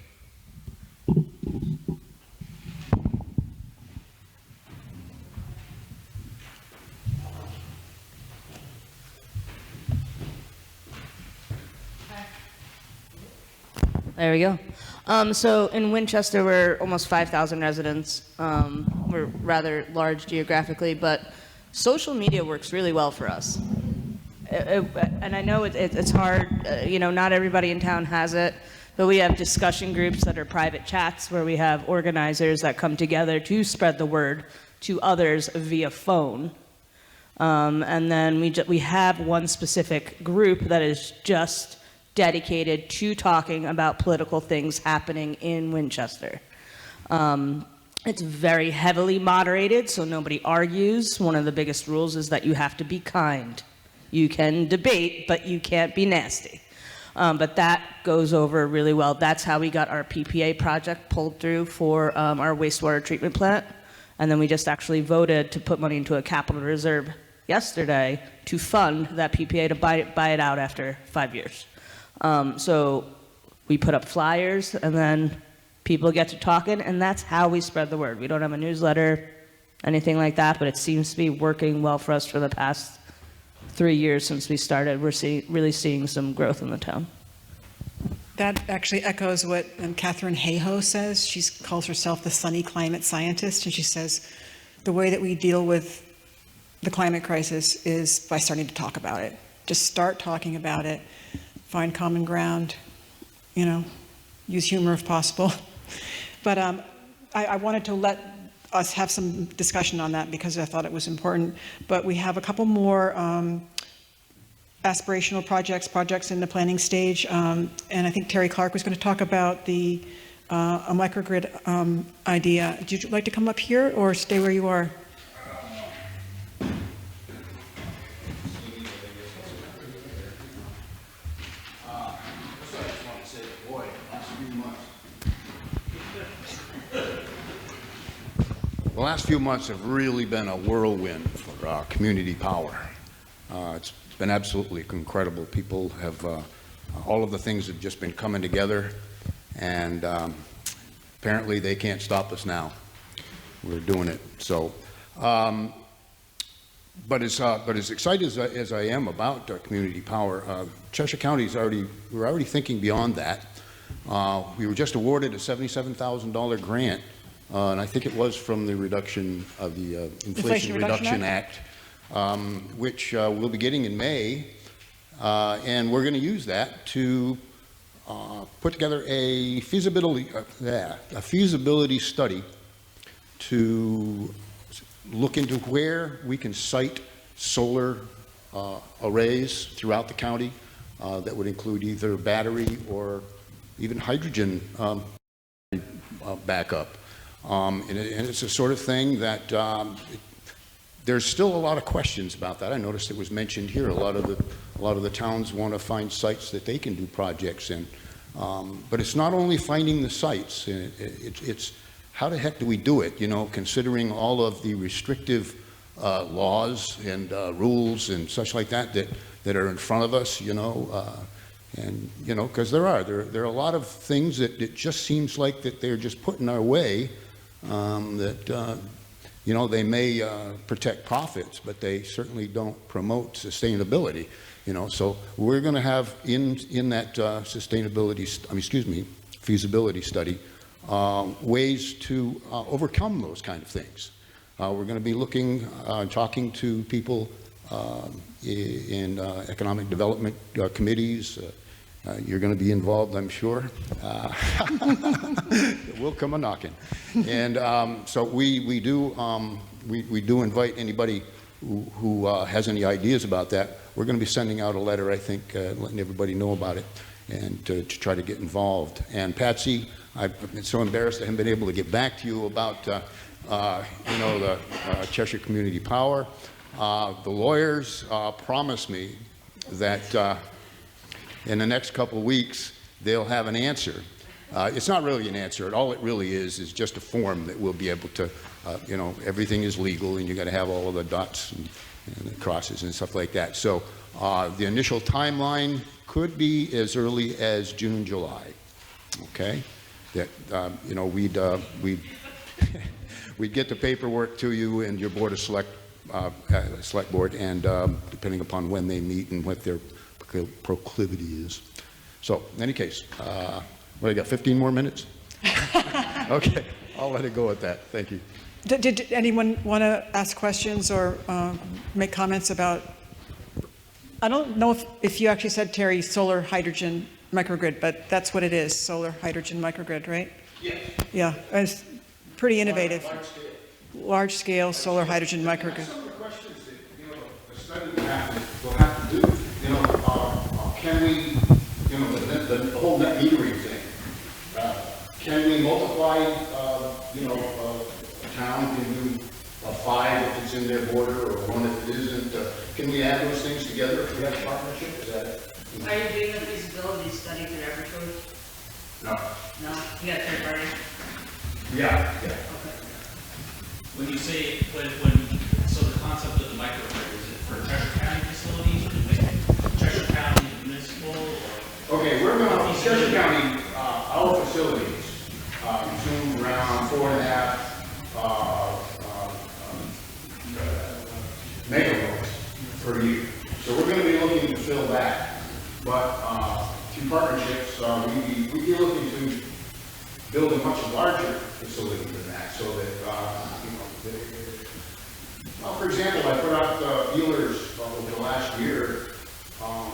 There we go. So in Winchester, we're almost 5,000 residents. We're rather large geographically, but social media works really well for us. And I know it's hard, not everybody in town has it, but we have discussion groups that are private chats where we have organizers that come together to spread the word to others via phone. And then we have one specific group that is just dedicated to talking about political things happening in Winchester. It's very heavily moderated, so nobody argues. One of the biggest rules is that you have to be kind. You can debate, but you can't be nasty. But that goes over really well. That's how we got our PPA project pulled through for our wastewater treatment plant. And then we just actually voted to put money into a capital reserve yesterday to fund that PPA to buy it out after 5 years. So we put up flyers, and then people get to talking, and that's how we spread the word. We don't have a newsletter, anything like that, but it seems to be working well for us for the past 3 years since we started. We're really seeing some growth in the town. That actually echoes what Catherine Hayhoe says. She calls herself the sunny climate scientist, and she says the way that we deal with the climate crisis is by starting to talk about it. Just start talking about it. Find common ground, use humor if possible. But I wanted to let us have some discussion on that because I thought it was important. But we have a couple more aspirational projects in the planning stage. And I think Terry Clark was going to talk about a microgrid idea. Would you like to come up here or stay where you are? The last few months have really been a whirlwind for community power. It's been absolutely incredible. People have, all of the things have just been coming together, and apparently they can't stop us now. We're doing it. So But as excited as I am about community power, Cheshire County we're already thinking beyond that. We were just awarded a $77,000 grant, and I think it was from the reduction of the Inflation Reduction Act, which we'll be getting in May, and we're going to use that to put together a feasibility study to look into where we can site solar arrays throughout the county that would include either battery or even hydrogen backup. And it's the sort of thing that there's still a lot of questions about that. I noticed it was mentioned here. A lot of the towns want to find sites that they can do projects in. But it's not only finding the sites. It's how the heck do we do it? You know, considering all of the restrictive laws and rules and such like that are in front of us. You know, and you know, because there are a lot of things that it just seems like that they're just putting our way. You know, they may protect profits, but they certainly don't promote sustainability. You know, so we're going to have in that feasibility study ways to overcome those kind of things. We're going to be looking, talking to people in economic development committees. You're going to be involved, I'm sure. We'll come a knocking. And so we do invite anybody who has any ideas about that. We're going to be sending out a letter, I think, letting everybody know about it and to try to get involved. And Patsy, I've been so embarrassed I haven't been able to get back to you about, you know, the Cheshire Community Power. The lawyers promised me that in the next couple of weeks, they'll have an answer. It's not really an answer. All it really is just a form that we'll be able to, you know, everything is legal and you got to have all of the dots and the crosses and stuff like that. So the initial timeline could be as early as June, July. Okay, that you know, we'd get the paperwork to you and your board of select board, and depending upon when they meet and what their proclivity is. So in any case, what, I got 15 more minutes? Okay, I'll let it go at that. Thank you. Did anyone want to ask questions or make comments about, I don't know if you actually said, Terry, solar hydrogen microgrid, but that's what it is, solar hydrogen microgrid, right? Yes. Yeah, it's pretty innovative. Large scale solar hydrogen microgrid. Some of the questions that, you know, the study will have to do. You know, can we, you know, the whole net metering thing, can we multiply, you know, a town can do a 5 if it's in their border or 1 if it isn't? Can we add those things together if we have a partnership? Is that? Are you doing a feasibility study for Eversource? No. No? You got third party? Yeah. Okay. When you say, so the concept of the microgrid, is it for Cheshire County facilities, or is it Cheshire County municipal? Or? Okay, we're going to, Cheshire County, our facilities consume around 4.5 megawatts per year. So we're going to be looking to fill that. But through partnerships, we'd be looking to build a much larger facility than that, so that, you know, well, for example, I put out feelers over the last year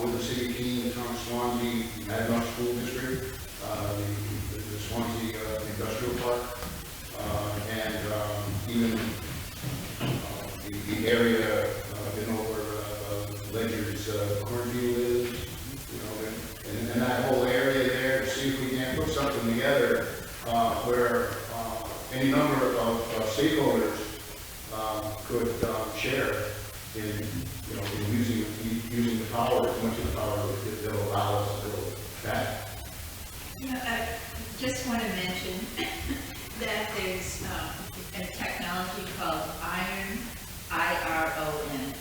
with the City of Keene, the Town of Swansea, Monadnock School District, the Swansea Industrial Park, and even the area, you know, where Ledger's cornfield is, you know, and that whole area there, to see if we can put something together where any number of stakeholders could share in, you know, in using the power, as much of the power that they'll allow us to build that. You know, I just want to mention that there's a technology called iron, I-R-O-N,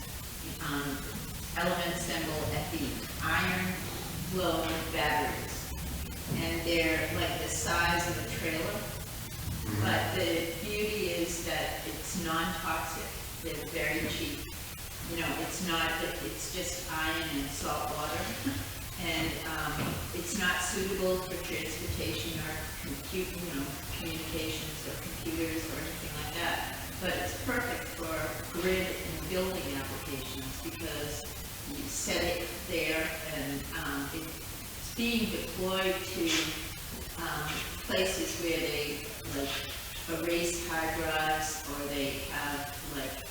element symbol Fe, iron glow batteries. And they're like the size of a trailer. But the beauty is that it's non-toxic, they're very cheap, you know, it's just iron and salt water. And it's not suitable for transportation or communications or computers or anything like that. But it's perfect for grid and building applications because you set it there and it's being deployed to places where they like erase hard drives or they have like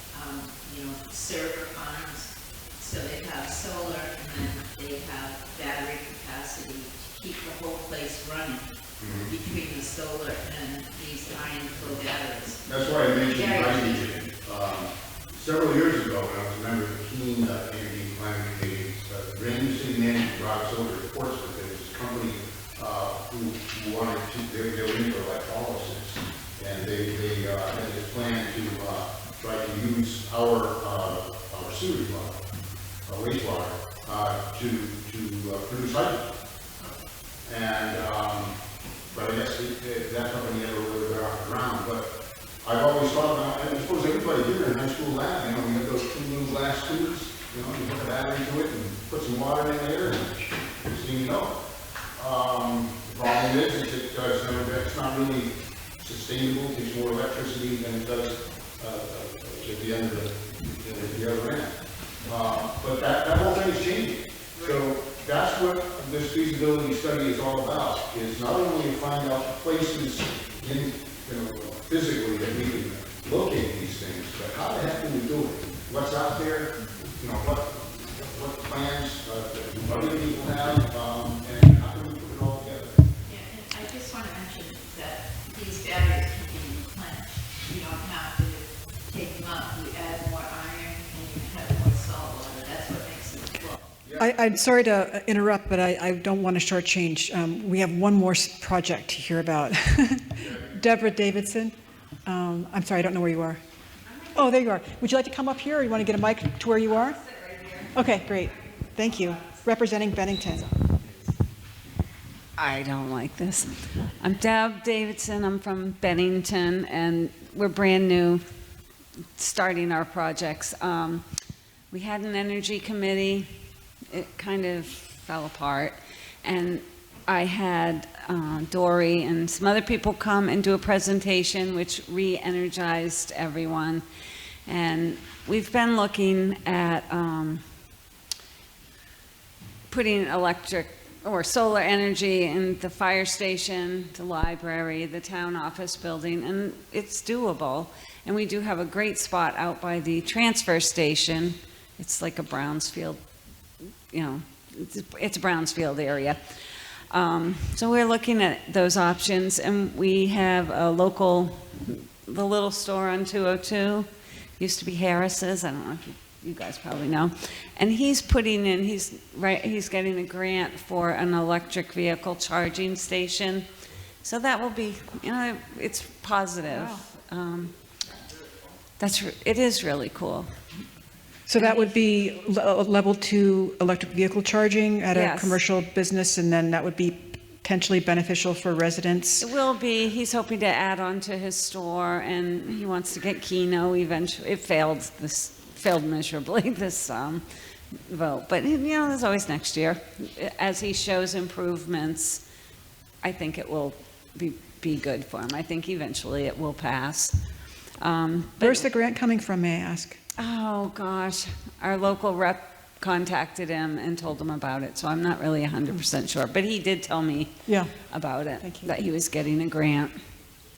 server farms. So they have solar and then they have battery capacity to keep the whole place running between the solar and these iron flow batteries. That's why I mentioned hydrogen. Several years ago, when I was a member of the Keen Energy and Climate Committee, Brandon City Manager Rob Solar at Portsmouth, there was a company who wanted to, they were into electrolysis, and they had this plan to try to use our sewage water, wastewater, to produce hydrogen. And but I guess that company never really got off the ground. But I've always thought about, and I suppose everybody here in high school lab, we have those 2 little glass tubes, you put a battery to it and put some water in there, and next thing you know. The problem is it's not really sustainable. It takes more electricity than it does at the end of the other end. But that whole thing is changing. So that's what this feasibility study is all about, is not only to find out places in, physically that we can locate these things, but how the heck do we do it? What's out there? What plans other people have, and how can we put it all together? Yeah, and I just want to mention that these batteries can be replenished. You don't have to take them up. You add more iron and you have more salt water. That's what makes them flow. I'm sorry to interrupt, but I don't want to shortchange. We have one more project to hear about. Deborah Davidson. I'm sorry, I don't know where you are. Oh, there you are. Would you like to come up here, or you want to get a mic to where you are? Okay, great. Thank you. Representing Bennington. I don't like this. I'm Deb Davidson. I'm from Bennington, and we're brand new, starting our projects. We had an energy committee. It kind of fell apart, and I had Dory and some other people come and do a presentation which re-energized everyone. And we've been looking at putting electric or solar energy in the fire station, the library, the town office building, and it's doable. And we do have a great spot out by the transfer station. It's like a Brownsfield, it's a Brownsfield area. So we're looking at those options, and we have a local, the little store on 202, used to be Harris's, I don't know if you guys probably know, and he's putting in, he's getting a grant for an electric vehicle charging station, so that will be, it's positive. Wow. It is really cool. So that would be level 2 electric vehicle charging at a commercial business, and then that would be potentially beneficial for residents? It will be. He's hoping to add on to his store, and he wants to get Keno eventually. It failed miserably, this vote. But, there's always next year. As he shows improvements, I think it will be good for him. I think eventually it will pass. Where's the grant coming from, may I ask? Oh, gosh. Our local rep contacted him and told him about it, so I'm not really 100% sure. But he did tell me about it, that he was getting a grant,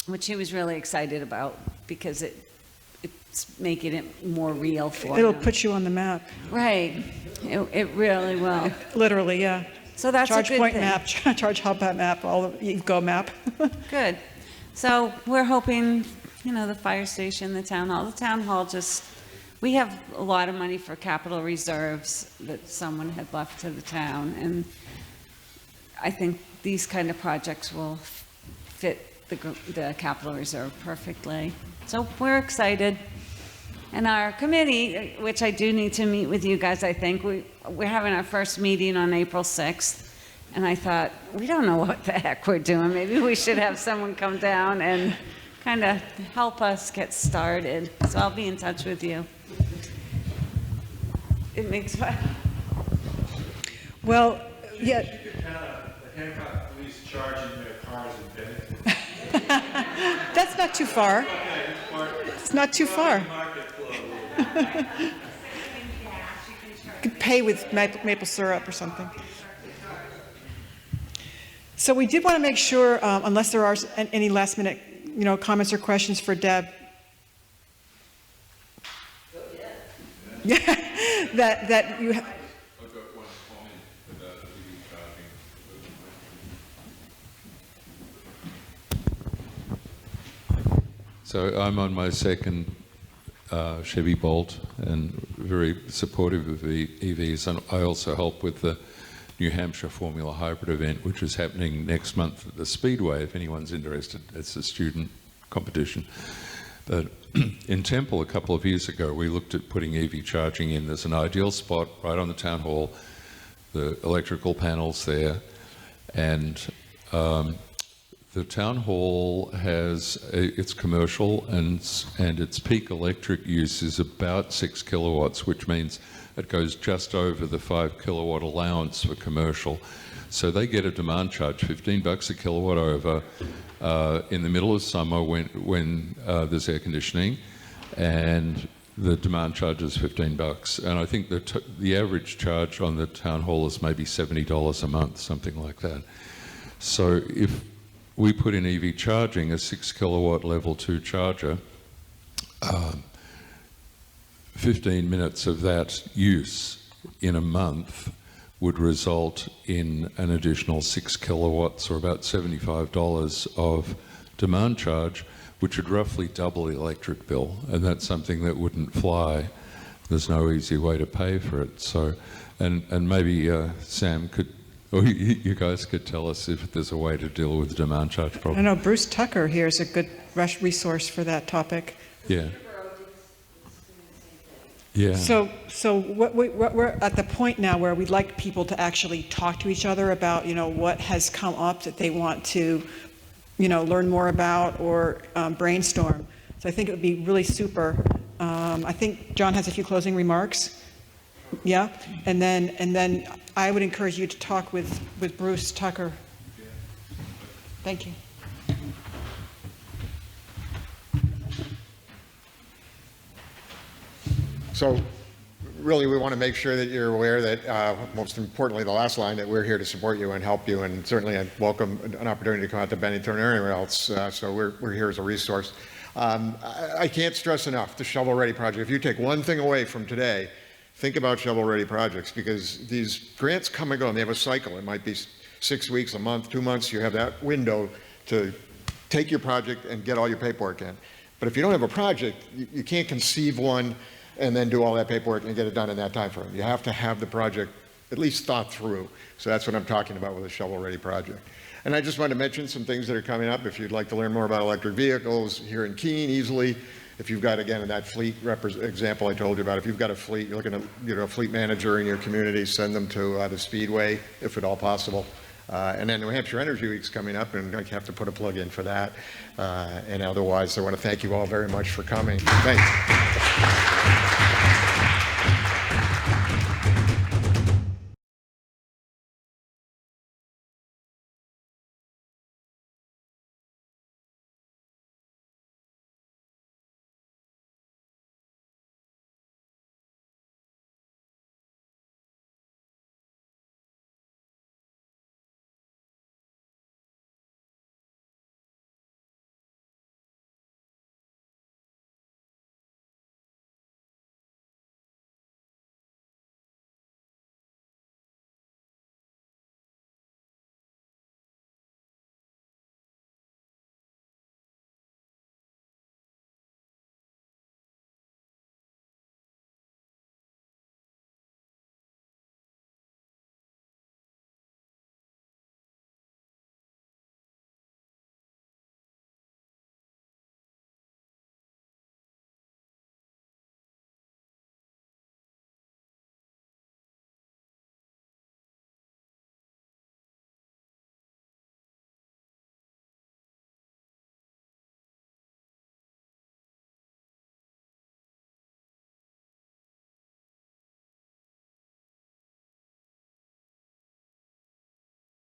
which he was really excited about because it's making it more real for him. It'll put you on the map. Right. It really will. Literally, yeah. So that's Charge a good point thing. map, charge hub map, all the go map. Good. So we're hoping, the fire station, the town hall we have a lot of money for capital reserves that someone had left to the town, and I think these kind of projects will fit the capital reserve perfectly. So we're excited. And our committee, which I do need to meet with you guys, I think, we're having our first meeting on April 6th, and I thought, we don't know what the heck we're doing. Maybe we should have someone come down and kind of help us get started. So I'll be in touch with you. it makes fun. Well, yeah. You could count the Hancock police charging their cars in Bennington. That's not too far. It's not too far. You could pay with maple syrup or something. So we did want to make sure, unless there are any last minute, comments or questions for Deb. Yeah, that you have. I've got one comment about EV charging. So I'm on my second Chevy Bolt and very supportive of EVs, and I also help with the New Hampshire Formula Hybrid event, which is happening next month at the Speedway, if anyone's interested. It's a student competition. But in Temple a couple of years ago, we looked at putting EV charging in. There's an ideal spot right on the town hall, the electrical panels there, and the town hall it's commercial, and its peak electric use is about 6 kilowatts, which means it goes just over the 5 kilowatt allowance for commercial. So they get a demand charge, $15 a kilowatt over in the middle of summer when there's air conditioning, and the demand charge is $15. And I think the average charge on the town hall is maybe $70 a month, something like that. So if we put in EV charging, a 6 kilowatt level 2 charger, 15 minutes of that use in a month would result in an additional 6 kilowatts, or about $75 of demand charge, which would roughly double the electric bill. And that's something that wouldn't fly. There's no easy way to pay for it. So, and maybe Sam could, or you guys could tell us if there's a way to deal with the demand charge problem. I know Bruce Tucker here is a good resource for that topic. Yeah. Yeah. So we're at the point now where we'd like people to actually talk to each other about, what has come up that they want to, learn more about or brainstorm. So I think it would be really super. I think John has a few closing remarks. Yeah, and then I would encourage you to talk with Bruce Tucker. Thank you. So really, we want to make sure that you're aware that, most importantly, the last line, that we're here to support you and help you, and certainly I welcome an opportunity to come out to Bennington or anywhere else, so we're here as a resource. I can't stress enough the Shovel Ready project. If you take one thing away from today, think about Shovel Ready projects, because these grants come and go, and they have a cycle. It might be 6 weeks, a month, 2 months. You have that window to take your project and get all your paperwork in. But if you don't have a project, you can't conceive one and then do all that paperwork and get it done in that time frame. You have to have the project at least thought through. So that's what I'm talking about with a Shovel Ready project. And I just wanted to mention some things that are coming up. If you'd like to learn more about electric vehicles here in Keene, easily, if you've got, again, in that fleet example I told you about, if you've got a fleet, you're looking at a fleet manager in your community, send them to the Speedway, if at all possible. And then New Hampshire Energy Week's coming up, and I have to put a plug in for that. And otherwise, I want to thank you all very much for coming. Thanks.